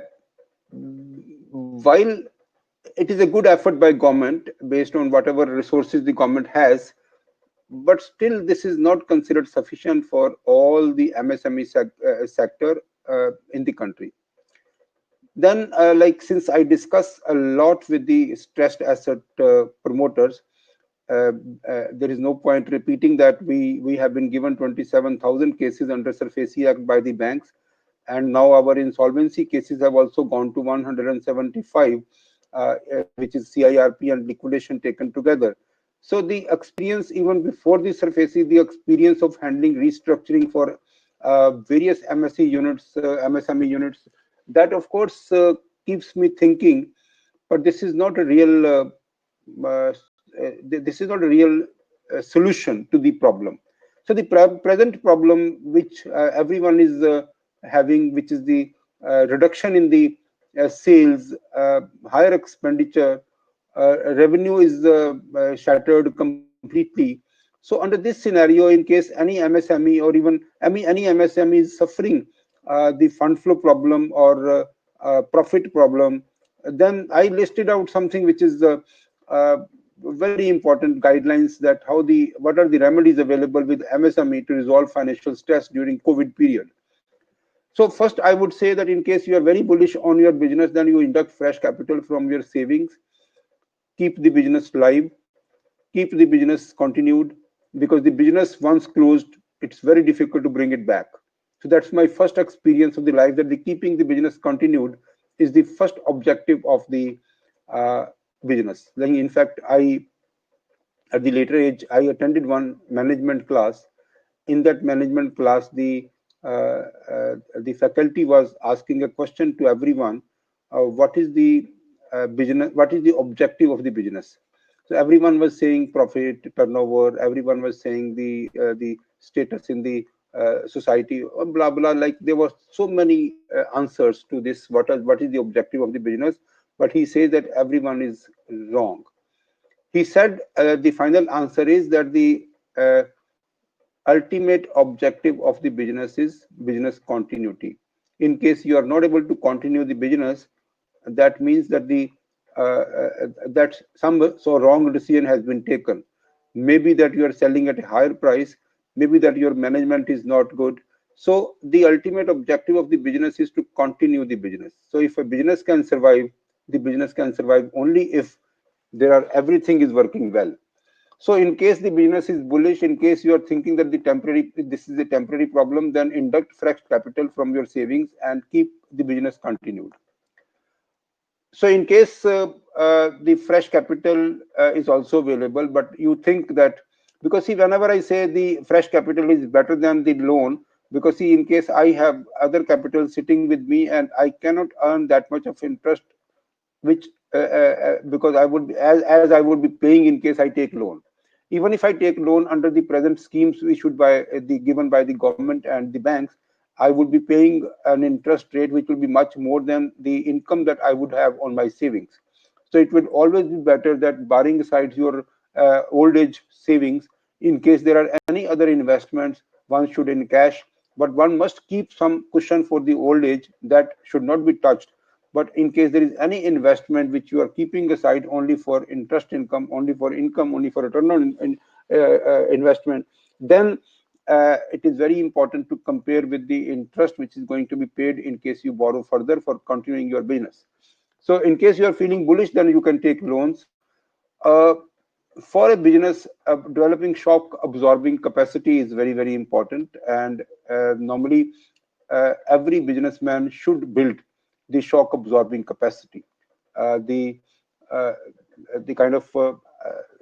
while it is a good effort by government based on whatever resources the government has, but still this is not considered sufficient for all the MSME sector in the country. Then since I discuss a lot with the stressed asset promoters, uh, there is no point repeating that we have been given 27,000 cases under SARFAESI Act by the banks, and now our insolvency cases have also gone to 175, which is CIRP and liquidation taken together. So the experience even before the SARFAESI, the experience of handling restructuring for various MSE units, MSME units, that of course keeps me thinking, but this is not a real this is not a real solution to the problem. So the present problem which everyone is having, which is the reduction in the sales, higher expenditure, revenue is shattered completely. So under this scenario, in case any MSME or even any MSME is suffering the fund flow problem or profit problem, then I listed out something which is uh, very important guidelines, that how the what are the remedies available with MSME to resolve financial stress during COVID period. So first, I would say that in case you are very bullish on your business, then you induct fresh capital from your savings, keep the business live, keep the business continued, because the business once closed, it's very difficult to bring it back. So that's my first experience of the life, that the keeping the business continued is the first objective of the uh, business. Like in fact, I at the later age I attended one management class. In that management class, the faculty was asking a question to everyone: what is the business? What is the objective of the business? So everyone was saying profit, turnover. Everyone was saying the status in the society, blah blah. Like there were so many answers to this. What is the objective of the business? But he says that everyone is wrong. He said the final answer is that the uh, ultimate objective of the business is business continuity. In case you are not able to continue the business, that means that the that some so wrong decision has been taken. Maybe that you are selling at a higher price, maybe that your management is not good. So the ultimate objective of the business is to continue the business. So if a business can survive, the business can survive only if there are everything is working well. So in case the business is bullish, in case you are thinking that this is a temporary problem, then induct fresh capital from your savings and keep the business continued. So in case the fresh capital is also available, but you think that, because see, whenever I say the fresh capital is better than the loan, because see, in case I have other capital sitting with me and I cannot earn that much of interest, which because I would as I would be paying in case I take loan. Even if I take loan under the present schemes issued by the given by the government and the banks, I would be paying an interest rate which will be much more than the income that I would have on my savings. So it would always be better that, barring aside your old age savings, in case there are any other investments, one should in cash, but one must keep some cushion for the old age that should not be touched. But in case there is any investment which you are keeping aside only for interest income, only for return on investment, then it is very important to compare with the interest which is going to be paid in case you borrow further for continuing your business. So in case you are feeling bullish, then you can take loans. Uh, for a business, developing shock absorbing capacity is very, very important. And normally, every businessman should build the shock absorbing capacity. Uh, the uh, the kind of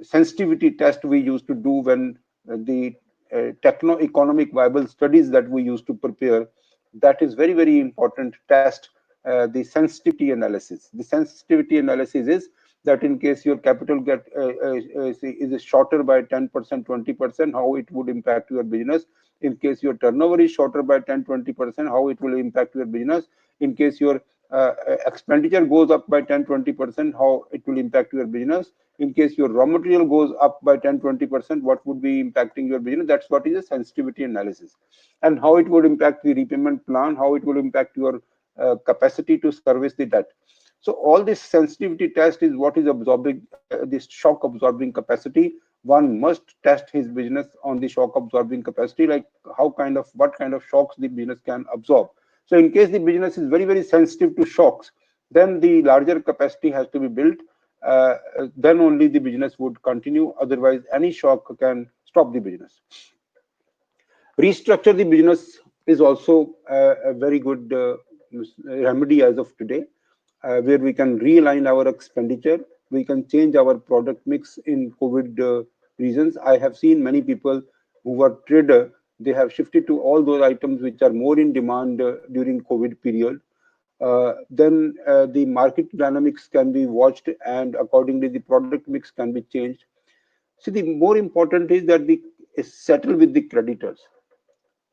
sensitivity test we used to do when the techno economic viable studies that we used to prepare, that is very, very important test. The sensitivity analysis. The sensitivity analysis is that in case your capital is shorter by 10%, 20%, how it would impact your business. In case your turnover is shorter by 10, 20%, how it will impact your business. In case your expenditure goes up by 10, 20%, how it will impact your business. In case your raw material goes up by 10, 20%, what would be impacting your business. That's what is a sensitivity analysis. And how it would impact the repayment plan, how it will impact your capacity to service the debt. So all this sensitivity test is what is absorbing this shock absorbing capacity. One must test his business on the shock absorbing capacity, like what kind of shocks the business can absorb. So in case the business is very, very sensitive to shocks, then the larger capacity has to be built. Then only the business would continue. Otherwise, any shock can stop the business. Restructure the business is also a very good remedy as of today, where we can realign our expenditure. We can change our product mix in COVID reasons. I have seen many people who were trader, they have shifted to all those items which are more in demand during COVID period. Then the market dynamics can be watched, and accordingly the product mix can be changed. See, the more important is that is settle with the creditors.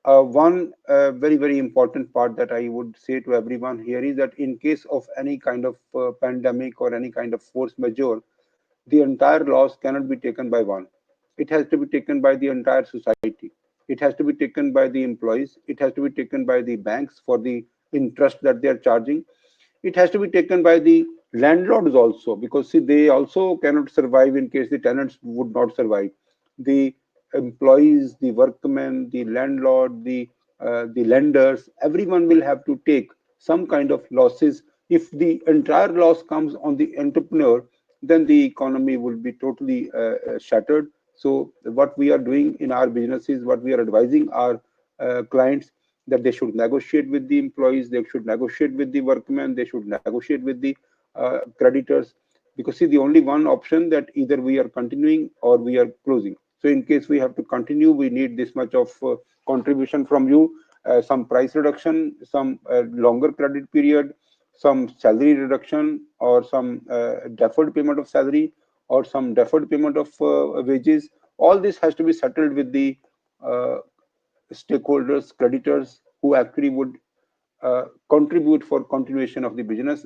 One very important part that I would say to everyone here is that in case of any kind of pandemic or any kind of force majeure, the entire loss cannot be taken by one. It has to be taken by the entire society. It has to be taken by the employees. It has to be taken by the banks for the interest that they are charging. It has to be taken by the landlords also, because see, they also cannot survive in case the tenants would not survive. The employees, the workmen, the landlord, the lenders, everyone will have to take some kind of losses. If the entire loss comes on the entrepreneur, then the economy will be totally shattered. So what we are doing in our businesses, what we are advising our clients, that they should negotiate with the employees, they should negotiate with the workmen, they should negotiate with the creditors. Because see, the only one option that either we are continuing or we are closing. So in case we have to continue, we need this much of contribution from you, some price reduction, some longer credit period, some salary reduction, or some deferred payment of salary, or some deferred payment of wages. All this has to be settled with the uh, stakeholders, creditors, who actually would contribute for continuation of the business.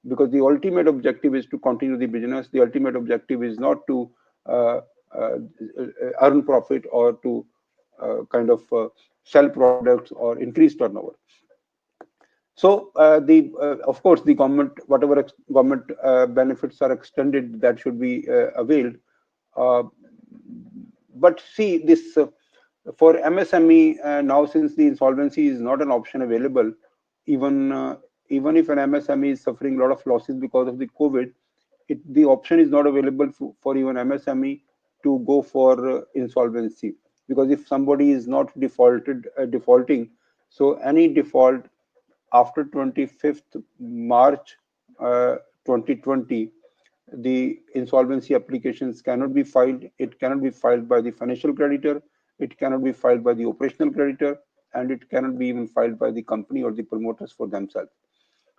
Because the ultimate objective is to continue the business. The ultimate objective is not to uh, uh, earn profit or to kind of sell products or increase turnover. So the of course the government, whatever government benefits are extended, that should be availed. Uh, but see this for MSME now, since the insolvency is not an option available, even even if an MSME is suffering a lot of losses because of the COVID, the option is not available for even MSME to go for insolvency. Because if somebody is not defaulting, so any default after 25th March 2020, the insolvency applications cannot be filed. It cannot be filed by the financial creditor, it cannot be filed by the operational creditor, and it cannot be even filed by the company or the promoters for themselves.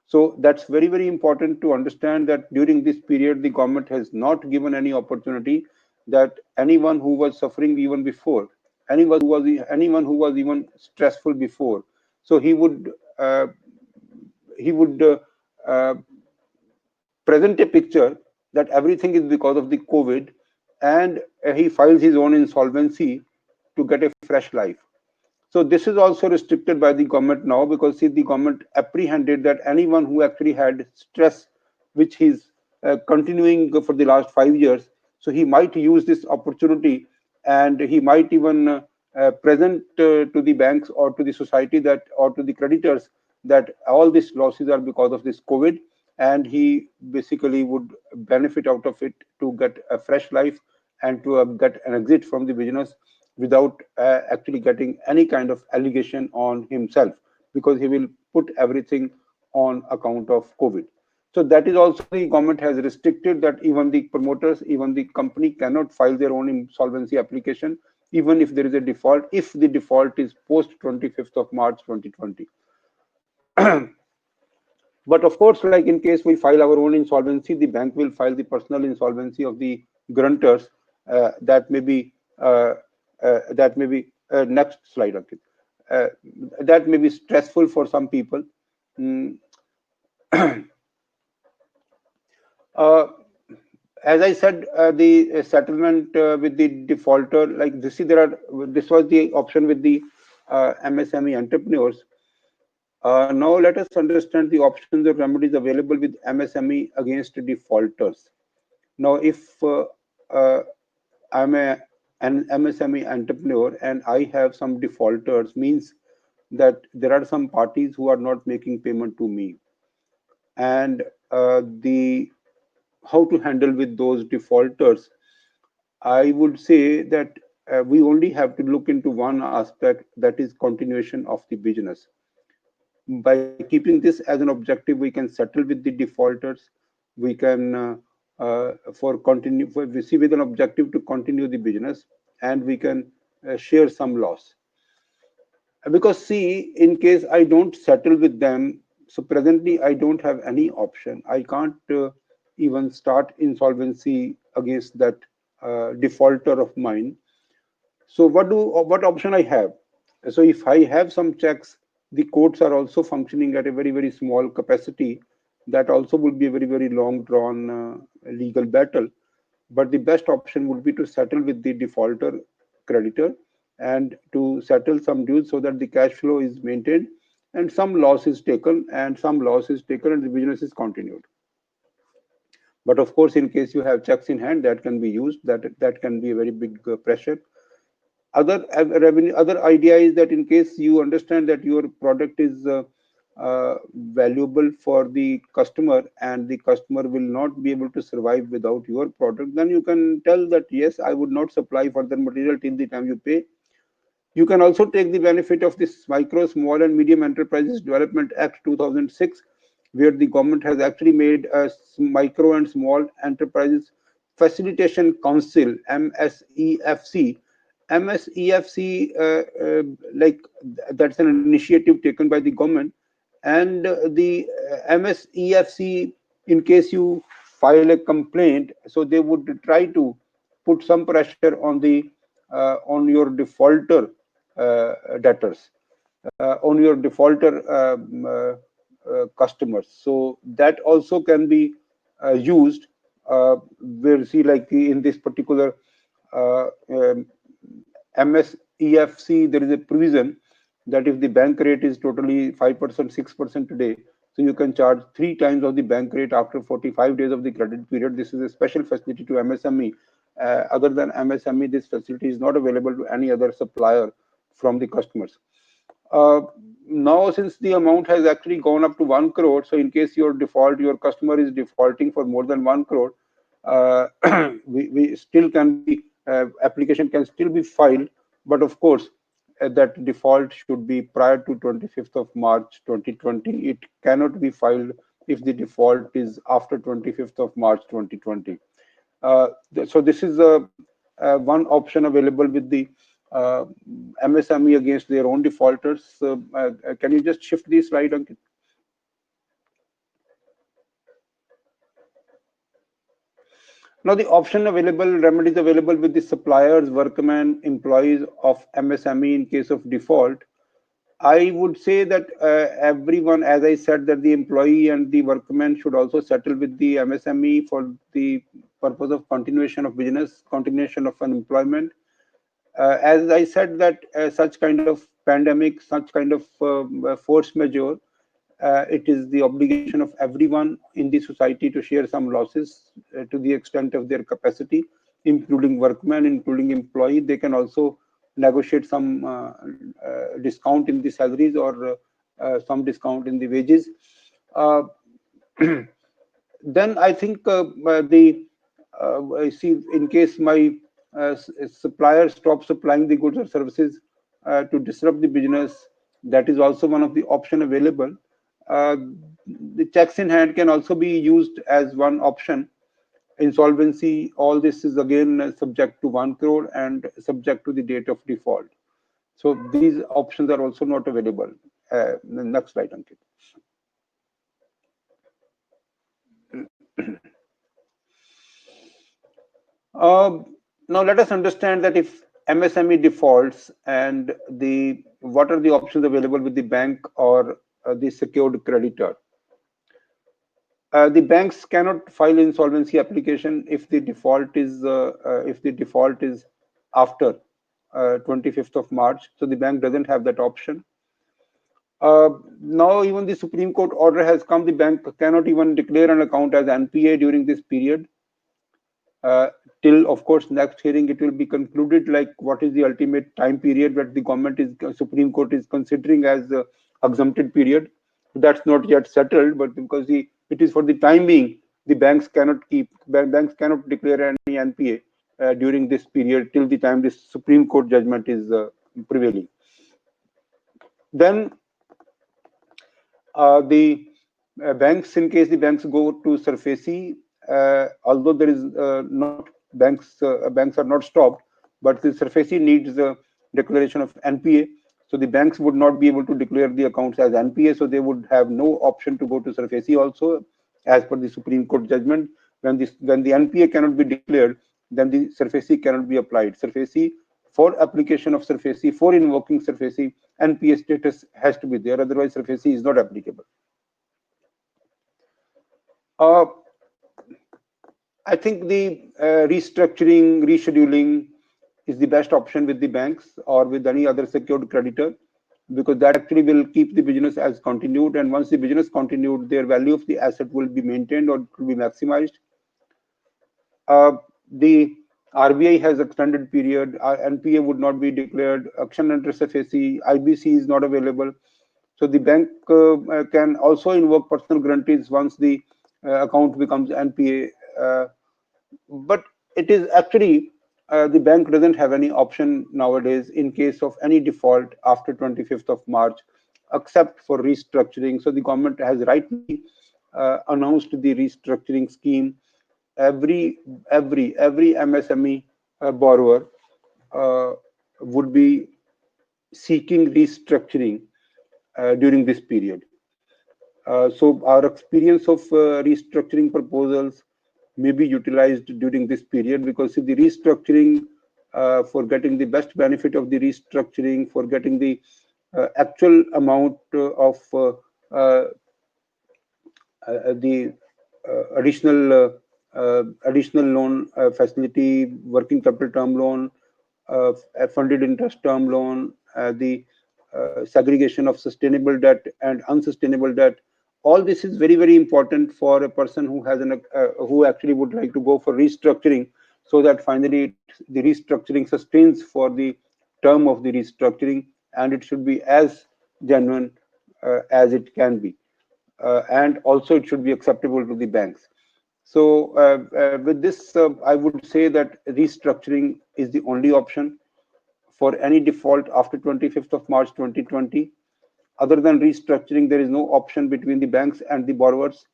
So that's very important to understand that during this period, the government has not given any opportunity that anyone who was suffering even before, anyone who was even stressful before, so uh, he would uh, present a picture that everything is because of the COVID, and he files his own insolvency to get a fresh life. So this is also restricted by the government now, because see, the government apprehended that anyone who actually had stress, which he's continuing for the last 5 years, so he might use this opportunity, and he might even present to the banks or to the society, that or to the creditors, that all these losses are because of this COVID, and he basically would benefit out of it to get a fresh life and to get an exit from the business without actually getting any kind of allegation on himself, because he will put everything on account of COVID. So that is also, the government has restricted that even the promoters, even the company cannot file their own insolvency application, even if there is a default, if the default is post 25th of March 2020. But of course, like in case we file our own insolvency, the bank will file the personal insolvency of the grunters. That may be next slide. Okay. Uh, that may be stressful for some people. Mm, uh, as I said, the settlement with the defaulter, like this, see, this was the option with the MSME entrepreneurs. Now let us understand the options or remedies available with MSME against defaulters. Now, if uh, I'm an MSME entrepreneur and I have some defaulters, means that there are some parties who are not making payment to me, and the how to handle with those defaulters, I would say that we only have to look into one aspect, that is continuation of the business. By keeping this as an objective, we can settle with the defaulters. We can for continue for, we see with an objective to continue the business, and we can share some loss. Because see, in case I don't settle with them, so presently I don't have any option. I can't even start insolvency against that defaulter of mine. So what option I have? So if I have some checks, the courts are also functioning at a very small capacity. That also would be a very long drawn legal battle. But the best option would be to settle with the defaulter creditor and to settle some dues so that the cash flow is maintained and some loss is taken and the business is continued. But of course, in case you have checks in hand, that can be used. That can be a very big pressure. Other idea is that in case you understand that your product is valuable for the customer and the customer will not be able to survive without your product, then you can tell that yes, I would not supply further material till the time you pay. You can also take the benefit of this Micro, Small and Medium Enterprises Development Act 2006, where the government has actually made a Micro and Small Enterprises Facilitation Council (MSEFC). MSEFC, like that's an initiative taken by the government, and the MSEFC, in case you file a complaint, so they would try to put some pressure on your defaulter debtors, on your defaulter customers. So that also can be used. We'll see, like in this particular MSEFC, there is a provision that if the bank rate is totally 5%, 6% today, so you can charge 3 times of the bank rate after 45 days of the credit period. This is a special facility to MSME. Other than MSME, this facility is not available to any other supplier from the customers. Uh, Now, since the amount has actually gone up to 1 crore, so in case your customer is defaulting for more than 1 crore, we still can be, application can still be filed, but of course, that default should be prior to 25th of March 2020. It cannot be filed if the default is after 25th of March 2020. So this is one option available with the uh, MSME against their own defaulters. Can you just shift the slide, Ankit? Now, the option available, remedies available with the suppliers, workmen, employees of MSME in case of default. I would say that everyone, as I said, that the employee and the workman should also settle with the MSME for the purpose of continuation of business, continuation of an employment. As I said, that such kind of pandemic, such kind of force majeure, it is the obligation of everyone in the society to share some losses to the extent of their capacity, including workmen, including employee. They can also negotiate some discount in the salaries or some discount in the wages. Uh, then I think I see, in case my supplier stops supplying the goods or services to disrupt the business, that is also one of the option available. Uh, the checks in hand can also be used as one option. Insolvency, all this is again subject to 1 crore and subject to the date of default. So these options are also not available. The next slide, Ankit. Uh, Now let us understand that if MSME defaults and the what are the options available with the bank or the secured creditor. The banks cannot file insolvency application if the default is after 25th of March. So the bank doesn't have that option. Now even the Supreme Court order has come. The bank cannot even declare an account as NPA during this period. uh, till of course next hearing it will be concluded, like what is the ultimate time period that the government is Supreme Court is considering as exempted period. That's not yet settled, but because it is for the time being, the banks cannot declare any NPA during this period till the time this Supreme Court judgment is prevailing. Then the banks, in case the banks go to SURFACE, although there is not banks are not stopped, but the SURFACE needs a declaration of NPA. So the banks would not be able to declare the accounts as NPA, so they would have no option to go to SURFACE also, as per the Supreme Court judgment. When the NPA cannot be declared, then the SURFACE cannot be applied. SURFACE for application of SURFACE, for invoking SURFACE, NPA status has to be there. Otherwise, SURFACE is not applicable. Uh, I think the restructuring, rescheduling is the best option with the banks or with any other secured creditor, because that actually will keep the business as continued. And once the business continued, their value of the asset will be maintained or it will be maximized. The RBI has extended period. NPA would not be declared. Action under SFAC, IBC is not available. So the bank can also invoke personal guarantees once the account becomes NPA. But it is actually the bank doesn't have any option nowadays in case of any default after 25th of March, except for restructuring. So the government has rightly announced the restructuring scheme. Every MSME borrower uh, would be seeking restructuring during this period. So our experience of restructuring proposals may be utilized during this period, because if the restructuring, for getting the best benefit of the restructuring, for getting the actual amount of uh, the additional loan facility, working capital term loan, funded interest term loan, the segregation of sustainable debt and unsustainable debt. All this is very important for a person who has who actually would like to go for restructuring, so that finally the restructuring sustains for the term of the restructuring, and it should be as genuine as it can be, and also it should be acceptable to the banks. So with this, I would say that restructuring is the only option for any default after 25th of March 2020. Other than restructuring, there is no option between the banks and the borrowers.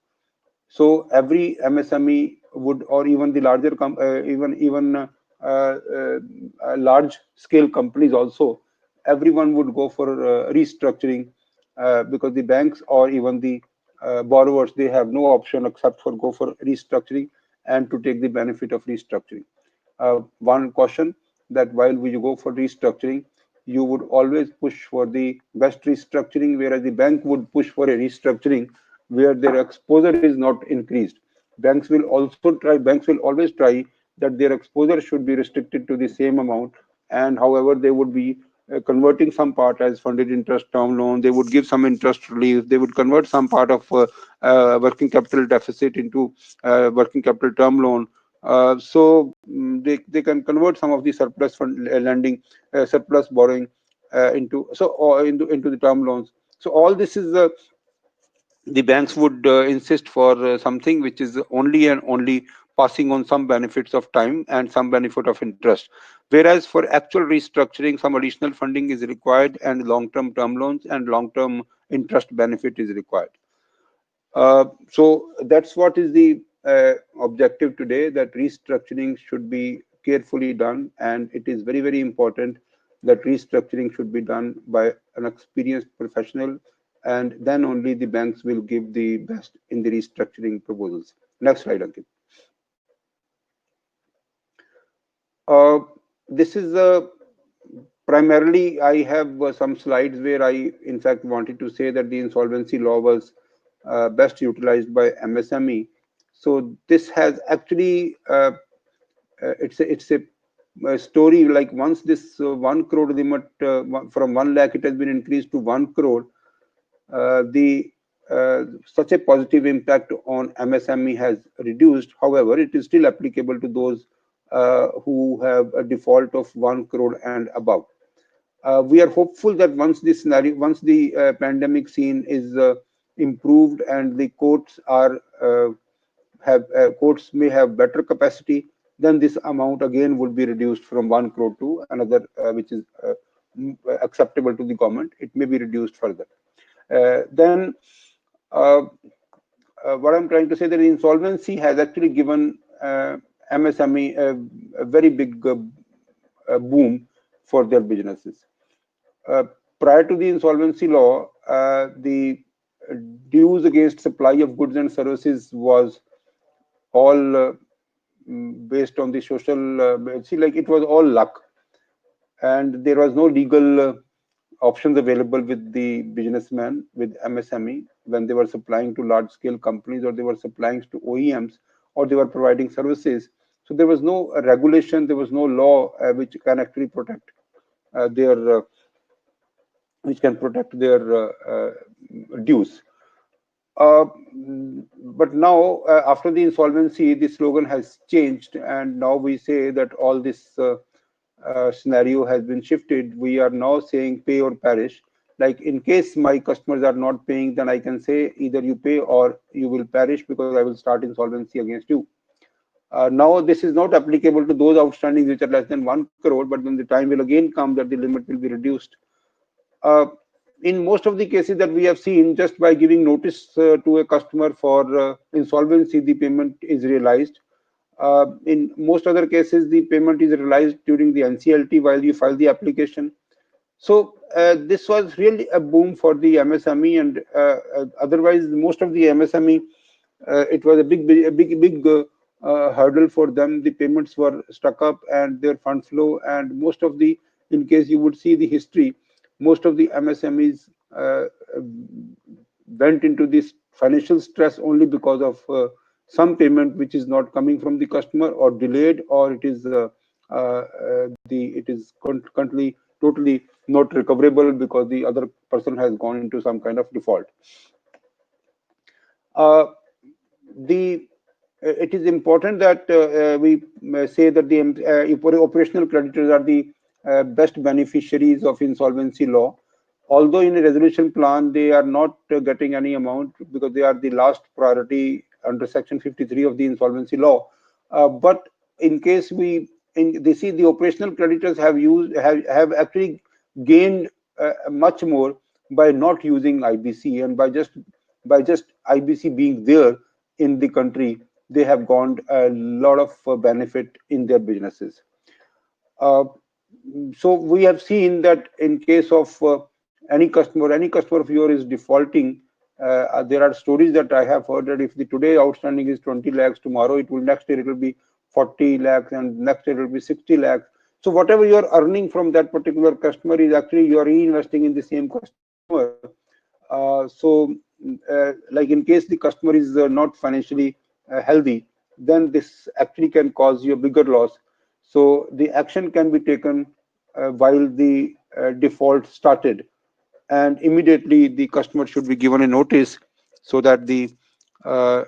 So every MSME would, or even the larger, large scale companies also, everyone would go for restructuring, because the banks or even the borrowers, they have no option except for go for restructuring and to take the benefit of restructuring. One caution, that while we go for restructuring, you would always push for the best restructuring, whereas the bank would push for a restructuring where their exposure is not increased. Banks will always try that their exposure should be restricted to the same amount, and however, they would be converting some part as funded interest term loan. They would give some interest relief. They would convert some part of working capital deficit into working capital term loan. They can convert some of the surplus fund lending, surplus borrowing into the term loans. So all this is the banks would insist for something which is only and only passing on some benefits of time and some benefit of interest. Whereas for actual restructuring, some additional funding is required, and long-term term loans and long-term interest benefit is required. So that's what is the objective today, that restructuring should be carefully done, and it is very important that restructuring should be done by an experienced professional, and then only the banks will give the best in the restructuring proposals. Next slide, Ankit. Uh, this is primarily, I have some slides where I, in fact, wanted to say that the insolvency law was best utilized by MSME. So this has actually, it's a story, like once this 1 crore limit from 1 lakh, it has been increased to 1 crore. The Such a positive impact on MSME has reduced. However, it is still applicable to those who have a default of 1 crore and above. We are hopeful that once the pandemic scene is improved and the courts are courts may have better capacity, then this amount again would be reduced from 1 crore to another, which is acceptable to the government. It may be reduced further. Then uh, what I'm trying to say, that insolvency has actually given MSME a very big boom for their businesses. Uh, Prior to the insolvency law, the dues against supply of goods and services was all based on the social, see, like it was all luck. and there was no legal options available with the businessman with MSME when they were supplying to large scale companies, or they were supplying to OEMs, or they were providing services. So there was no regulation, there was no law which can actually protect their which can protect their dues. Uh, but now, after the insolvency, the slogan has changed, and now we say that all this scenario has been shifted. We are now saying pay or perish. Like, in case my customers are not paying, then I can say either you pay or you will perish, because I will start insolvency against you. Now, this is not applicable to those outstandings which are less than 1 crore, but then the time will again come that the limit will be reduced. Uh, in most of the cases that we have seen, just by giving notice to a customer for insolvency, the payment is realized. In most other cases, the payment is realized during the NCLT while you file the application. So this was really a boom for the MSME, and otherwise, most of the MSME, it was a big hurdle for them. The payments were stuck up, and their fund flow, and most of the, in case you would see the history, most of the MSMEs went into this financial stress only because of some payment which is not coming from the customer, or delayed, or it is currently totally not recoverable because the other person has gone into some kind of default. Uh, the it is important that we say that the operational creditors are the best beneficiaries of insolvency law. Although in a resolution plan they are not getting any amount because they are the last priority under Section 53 of the insolvency law. But in case they see the operational creditors have actually gained much more by not using IBC, and by just IBC being there in the country, they have gone a lot of benefit in their businesses. Uh, so we have seen that in case of any customer of yours is defaulting, there are stories that I have heard that if the today outstanding is 20 lakhs, tomorrow next year it will be 40 lakhs, and next year it will be 60 lakhs. So whatever you are earning from that particular customer is actually you are reinvesting in the same customer. Like, in case the customer is not financially healthy, then this actually can cause you a bigger loss. So the action can be taken while the default started, and immediately the customer should be given a notice so that the uh,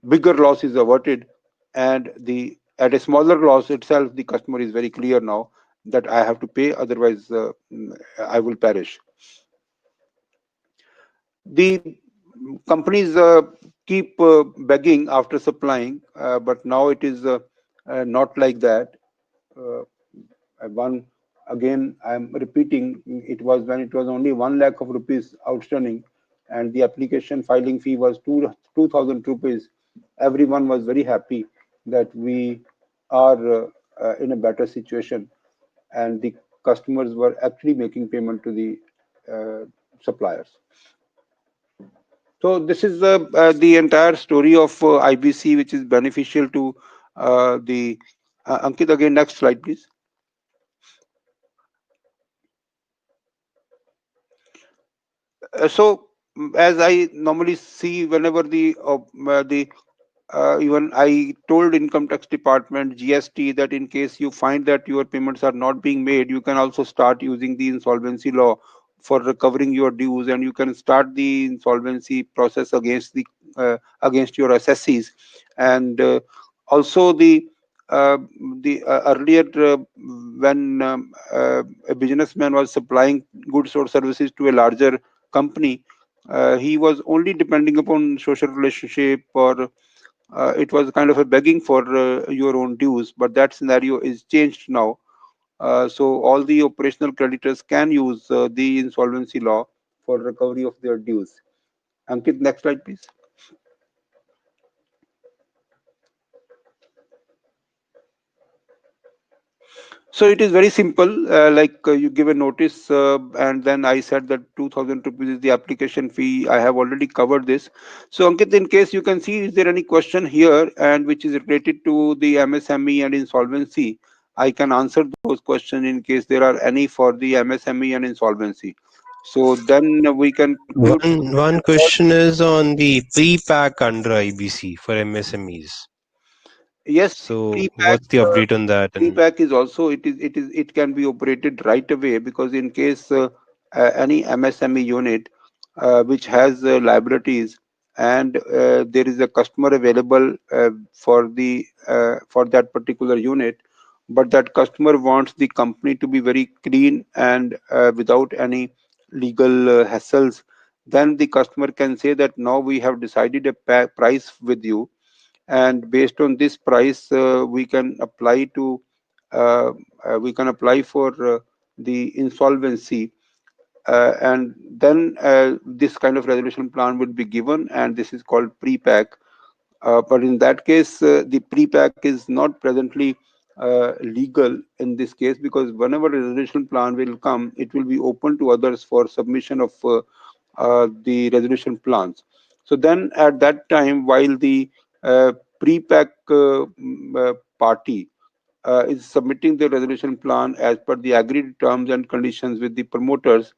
bigger loss is averted, and the at a smaller loss itself, the customer is very clear now that I have to pay, otherwise I will perish. The companies keep begging after supplying, but now it is not like that. Uh, one again, I am repeating, it was when it was only 1 lakh of rupees outstanding, and the application filing fee was 2,000 rupees. Everyone was very happy that we are in a better situation, and the customers were actually making payment to the suppliers. So this is the entire story of IBC, which is beneficial to the Ankit. Again, next slide, please. So, as I normally see, whenever the even I told income tax department, GST, that in case you find that your payments are not being made, you can also start using the insolvency law for recovering your dues, and you can start the insolvency process against your assessees. And also uh, the earlier, when a businessman was supplying goods or services to a larger company, he was only depending upon social relationship, or it was kind of a begging for your own dues. But that scenario is changed now. So all the operational creditors can use the insolvency law for recovery of their dues. Ankit, next slide, please. So it is very simple. You give a notice, and then I said that 2,000 rupees is the application fee. I have already covered this. So Ankit, in case you can see, is there any question here and which is related to the MSME and insolvency? I can answer those questions in case there are any for the MSME and insolvency. So then we can conclude. One question is on the pre-pack under IBC for MSMEs. Yes, the So pre-pack. what's the update on that? And Pre-pack is also, it can be operated right away, because in case any MSME unit which has liabilities, and there is a customer available for that particular unit, but that customer wants the company to be very clean and without any legal hassles, then the customer can say that now we have decided a price with you, and based on this price uh, we can apply for the insolvency, and then this kind of resolution plan will be given, and this is called pre-pack. But in that case, the pre-pack is not presently legal in this case, because whenever a resolution plan will come, it will be open to others for submission of the resolution plans. So then at that time, while the pre-pack party is submitting the resolution plan as per the agreed terms and conditions with the promoters,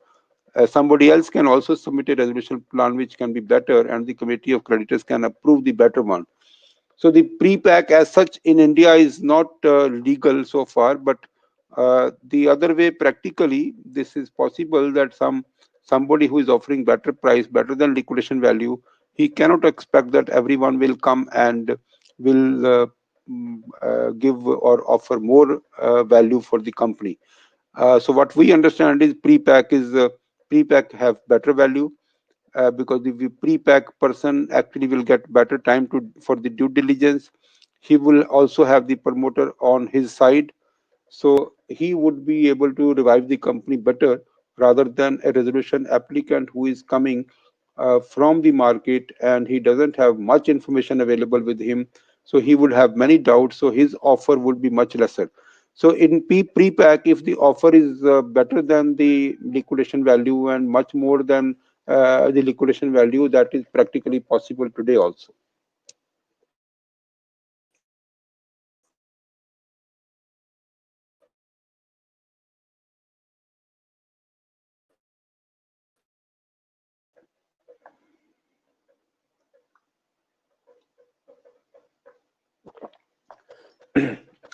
somebody else can also submit a resolution plan which can be better, and the committee of creditors can approve the better one. So the pre-pack as such in India is not legal so far, but the other way, practically this is possible, that somebody who is offering better price, better than liquidation value, he cannot expect that everyone will come and will give or offer more value for the company. So what we understand is pre-pack have better value, because the pre-pack person actually will get better time to for the due diligence. He will also have the promoter on his side, so he would be able to revive the company better, rather than a resolution applicant who is coming from the market and he doesn't have much information available with him, so he would have many doubts, so his offer would be much lesser. So in pre-pack, if the offer is better than the liquidation value and much more than the liquidation value, that is practically possible today also.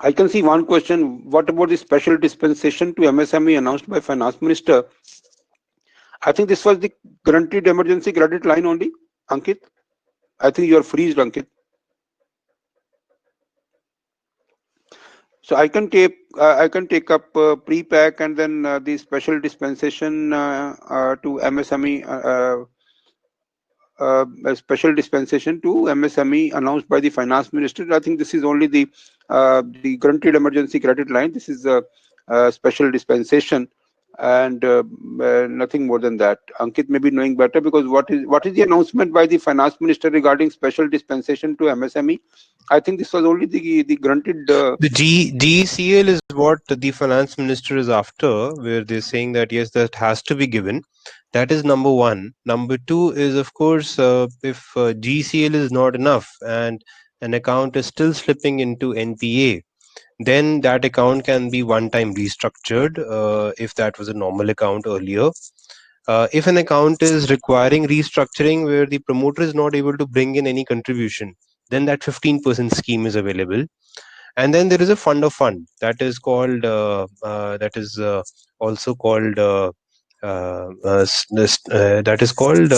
I can see one question. What about the special dispensation to MSME announced by Finance Minister? I think this was the guaranteed emergency credit line only, Ankit. I think you are freezed, Ankit. So I can take up pre-pack, and then the special dispensation to MSME, a special dispensation to MSME announced by the finance minister. I think this is only the guaranteed emergency credit line. This is a special dispensation, and nothing more than that. Ankit may be knowing better, because what is the announcement by the finance minister regarding special dispensation to MSME? I think this was only the granted. the GECL is what the finance minister is after, where they're saying that yes, that has to be given. That is number one. Number two is, of course, if GECL is not enough and an account is still slipping into NPA, then that account can be one time restructured if that was a normal account earlier. If an account is requiring restructuring where the promoter is not able to bring in any contribution, then that 15% scheme is available. And then there is a fund of fund that is called also called that is called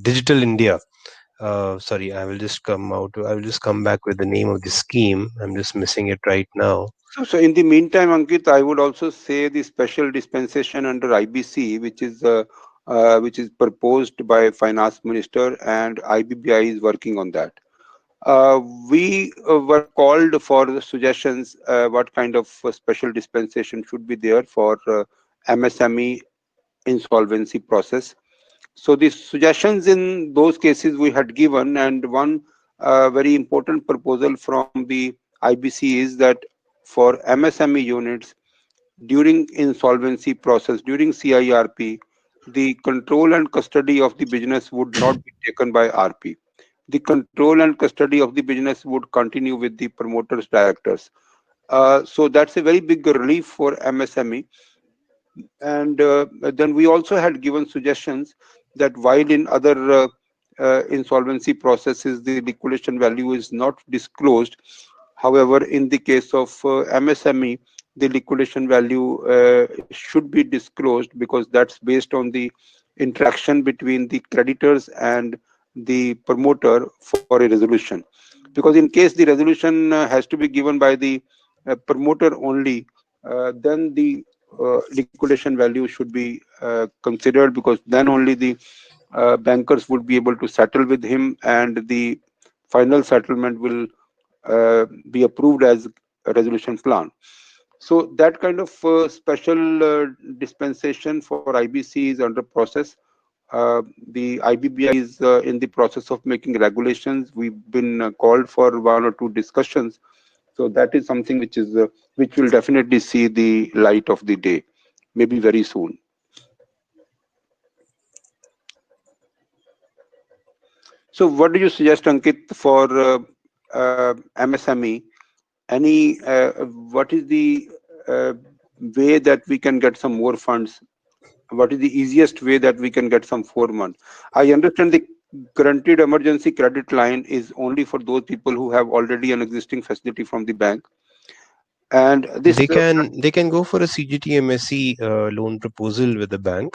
Digital India. Sorry, I will just come back with the name of the scheme. I'm just missing it right now. So in the meantime, Ankit, I would also say the special dispensation under IBC, which is proposed by Finance Minister, and IBBI is working on that. Uh, we were called for the suggestions, what kind of special dispensation should be there for MSME insolvency process. So the suggestions in those cases we had given, and one very important proposal from the IBC is that for MSME units during insolvency process, during CIRP, the control and custody of the business would not be taken by RP. the control and custody of the business would continue with the promoters directors. So that's a very big relief for MSME. And then we also had given suggestions that while in other insolvency processes the liquidation value is not disclosed, however in the case of MSME the liquidation value should be disclosed, because that's based on the interaction between the creditors and the promoter for a resolution. Because in case the resolution has to be given by the promoter only, then the liquidation value should be considered, because then only the bankers would be able to settle with him, and the final settlement will be approved as a resolution plan. So that kind of special dispensation for IBC is under process. The IBBI is in the process of making regulations. We've been called for one or two discussions. So that is something which will definitely see the light of the day, maybe very soon. So what do you suggest, Ankit, for MSME? Any what is the uh, way that we can get some more funds? What is the easiest way that we can get some 4 months? I understand the guaranteed emergency credit line is only for those people who have already an existing facility from the bank, and this They can go for a CGTMSE loan proposal with the bank,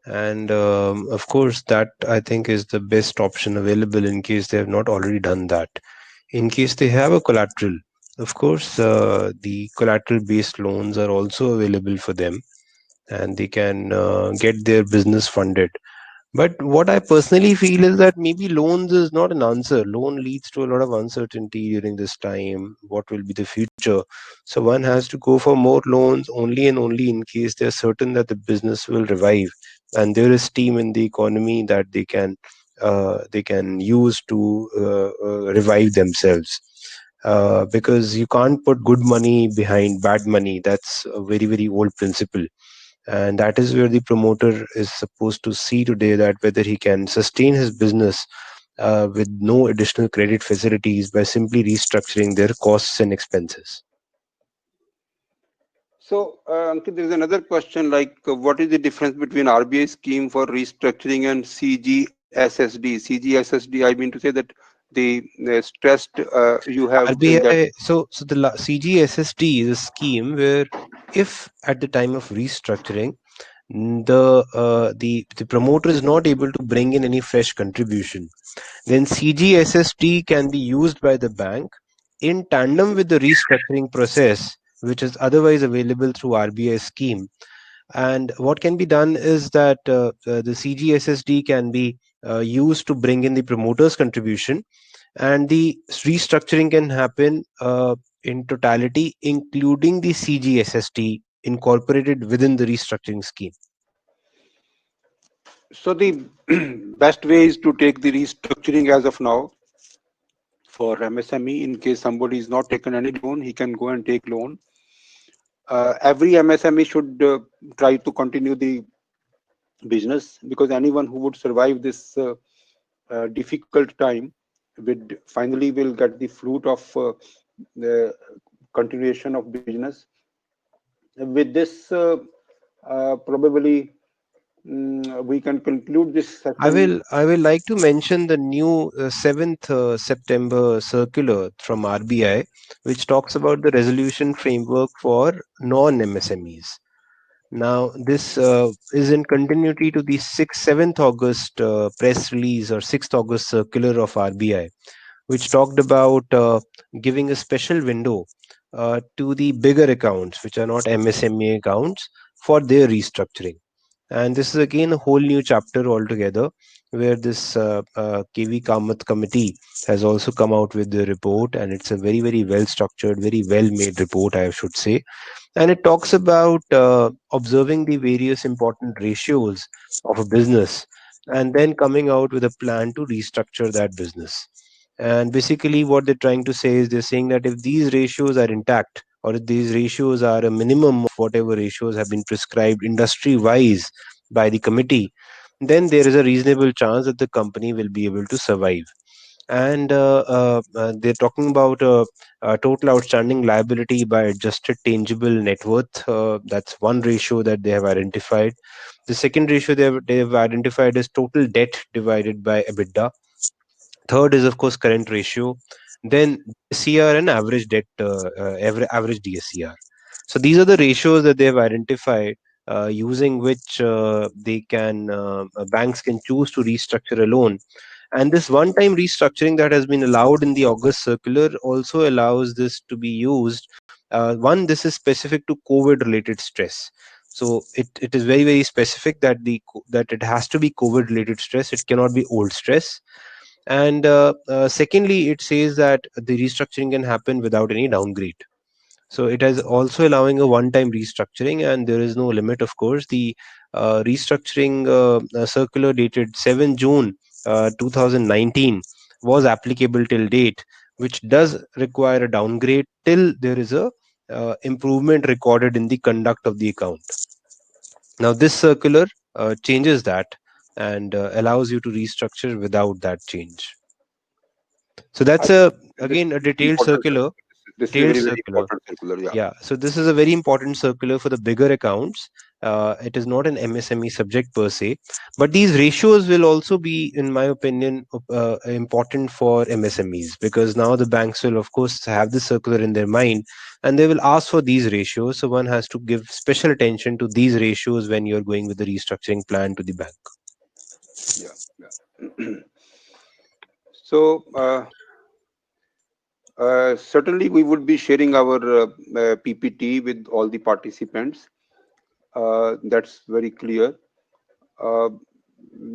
and of course that I think is the best option available in case they have not already done that. In case they have a collateral, of course, the collateral based loans are also available for them, and they can get their business funded. But what I personally feel is that maybe loans is not an answer. Loan leads to a lot of uncertainty during this time. What will be the future? So one has to go for more loans only and only in case they're certain that the business will revive and there is steam in the economy that they can use to revive themselves. Because you can't put good money behind bad money. That's a very very old principle, and that is where the promoter is supposed to see today that whether he can sustain his business with no additional credit facilities by simply restructuring their costs and expenses. So, Ankit, there is another question like what is the difference between RBI scheme for restructuring and CGSSD? CGSSD, I mean to say that the stressed you have in that. RBI, so the CGSST is a scheme where if at the time of restructuring the promoter is not able to bring in any fresh contribution, then CGSST can be used by the bank in tandem with the restructuring process, which is otherwise available through RBI scheme. And what can be done is that the CGSSD can be used to bring in the promoter's contribution, and the restructuring can happen in totality, including the CGSST incorporated within the restructuring scheme. So the best way is to take the restructuring as of now for MSME. In case somebody is not taken any loan, he can go and take loan. Every MSME should try to continue the business, because anyone who would survive this difficult time would finally will get the fruit of the continuation of business. With this, probably we can conclude this I session. will I will like to mention the new 7th September circular from RBI, which talks about the resolution framework for non-MSMEs. Now, this is in continuity to the 6th, 7th August press release or 6th August circular of RBI, which talked about giving a special window to the bigger accounts, which are not MSME accounts, for their restructuring. And this is again a whole new chapter altogether, where this KV Kamath committee has also come out with the report, and it's a very, very well structured, very well made report, I should say. And it talks about observing the various important ratios of a business and then coming out with a plan to restructure that business. And basically, what they're trying to say is they're saying that if these ratios are intact, or if these ratios are a minimum of whatever ratios have been prescribed industry wise by the committee, then there is a reasonable chance that the company will be able to survive. and they're talking about total outstanding liability by adjusted tangible net worth. That's one ratio that they have identified. The second ratio they have identified is total debt divided by EBITDA. Third is, of course, current ratio. Then DSCR and average debt, average DSCR. So these are the ratios that they have identified, using which banks can choose to restructure a loan. And this one-time restructuring that has been allowed in the August circular also allows this to be used. One, this is specific to COVID-related stress. So it is very, very specific that that it has to be COVID-related stress. It cannot be old stress. And secondly, it says that the restructuring can happen without any downgrade. So it is also allowing a one-time restructuring, and there is no limit, of course. The restructuring circular dated 7 June 2019 was applicable till date, which does require a downgrade till there is a improvement recorded in the conduct of the account. Now, this circular changes that and allows you to restructure without that change. So I that's think a this again a is very detailed important. circular. This is a Detailed very, very circular. important circular. Yeah. Yeah. So this is a very important circular for the bigger accounts. It is not an MSME subject per se, but these ratios will also be, in my opinion, important for MSMEs, because now the banks will, of course, have this circular in their mind, and they will ask for these ratios. So one has to give special attention to these ratios when you're going with the restructuring plan to the bank. Yeah. Yeah. So certainly we would be sharing our PPT with all the participants. That's very clear. Uh,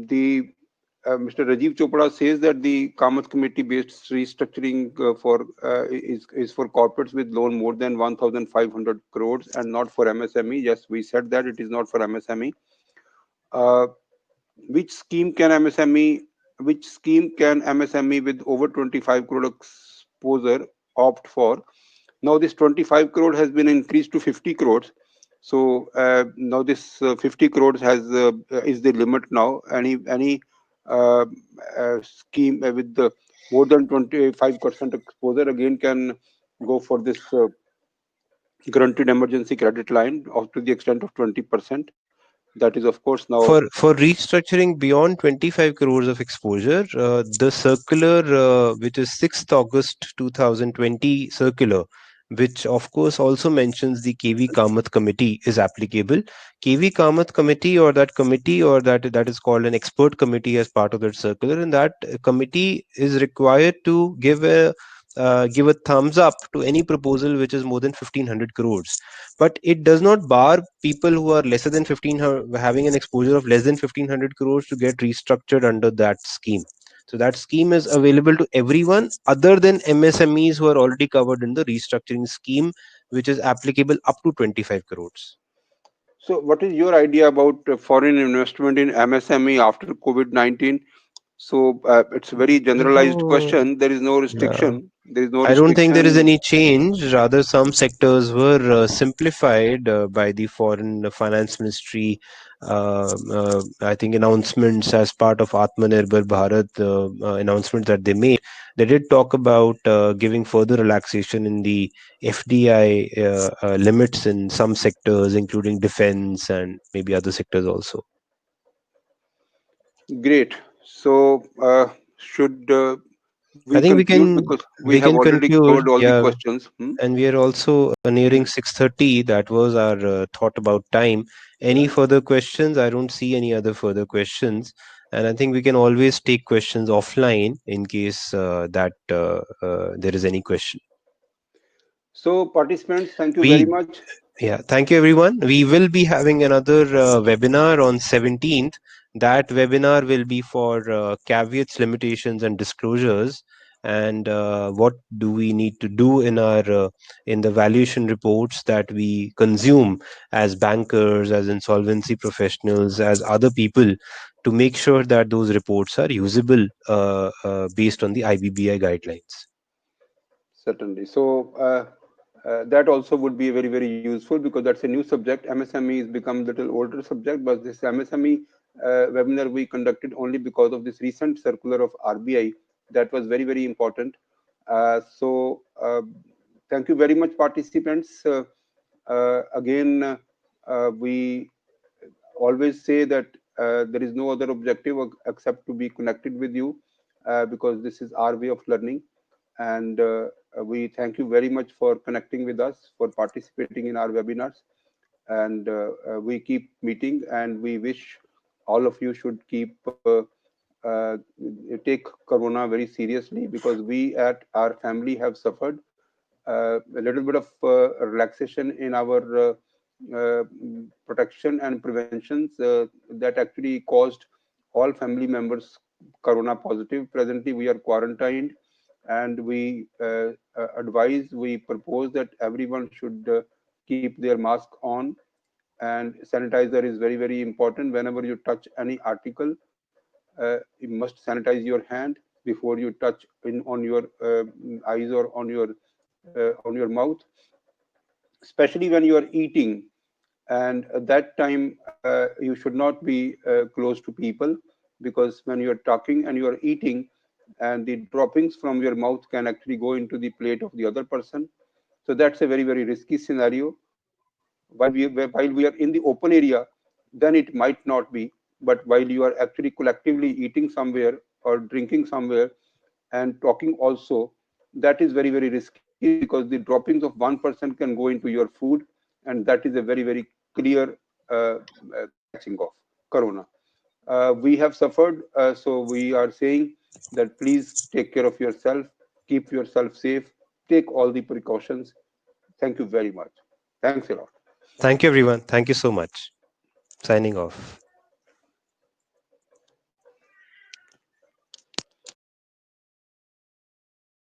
the Mr. Rajiv Chopra says that the Kamath Committee based restructuring is for corporates with loan more than 1,500 crores and not for MSME. Yes, we said that it is not for MSME. Uh, which scheme can MSME which scheme can MSME with over 25 crore exposure opt for? Now this 25 crore has been increased to 50 crores. So now this 50 crores has is the limit now. Any uh, scheme with the more than 25% exposure again can go for this guaranteed emergency credit line up to the extent of 20%. That is, of course, now For restructuring beyond 25 crores of exposure, the circular, which is 6th August 2020 circular, which of course also mentions the KV Kamath committee, is applicable. KV Kamath committee, or that committee, or that is called an expert committee as part of that circular, and that committee is required to give a thumbs up to any proposal which is more than 1500 crores. But it does not bar people who are lesser than 15, having an exposure of less than 1500 crores, to get restructured under that scheme. So that scheme is available to everyone other than MSMEs who are already covered in the restructuring scheme, which is applicable up to 25 crores. so, what is your idea about foreign investment in MSME after COVID-19? So, it's a very generalized No, question. There is no yeah. restriction. There is no I don't think there is restriction. any change. Rather, some sectors were simplified by the Foreign Finance Ministry. I think announcements as part of Atmanirbhar Bharat announcements that they made. They did talk about giving further relaxation in the FDI limits in some sectors, including defense and maybe other sectors also. Great. So, should we I think conclude because we have we can already covered conclude. all the Yeah, questions? and we are also nearing 6:30. That was our thought about time. Any Right. further questions? I don't see any other further questions, and I think we can always take questions offline in case there is any question. So, participants, thank you very We much. Yeah, thank you everyone. We will be having another webinar on 17th. That webinar will be for caveats, limitations, and disclosures, and what do we need to do in our in the valuation reports that we consume as bankers, as insolvency professionals, as other people, to make sure that those reports are usable based on the IBBI guidelines. Certainly. So, that also would be very, very useful because that's a new subject. MSME has become a little older subject, but this MSME webinar we conducted only because of this recent circular of RBI That was very, very important. So thank you very much, participants. Again, we always say that there is no other objective except to be connected with you, because this is our way of learning. And we thank you very much for connecting with us, for participating in our webinars. And we keep meeting, and we wish all of you should keep uh, take corona very seriously, because we at our family have suffered a little bit of relaxation in our protection and preventions that actually caused all family members corona positive. Presently we are quarantined, and we propose that everyone should keep their mask on, and sanitizer is very, very important. Whenever you touch any article, you must sanitize your hand before you touch in on your eyes or on your mouth, especially when you are eating. And at that time, you should not be close to people, because when you are talking and you are eating, and the droppings from your mouth can actually go into the plate of the other person. So that's a very, very risky scenario. While we are in the open area, then it might not be. But while you are actually collectively eating somewhere or drinking somewhere and talking also, that is very, very risky, because the droppings of one person can go into your food, and that is a very, very clear catching of corona. We have suffered, so we are saying that please take care of yourself, keep yourself safe, take all the precautions. Thank you very much. Thanks a lot. Thank you, everyone. Thank you so much. Signing off.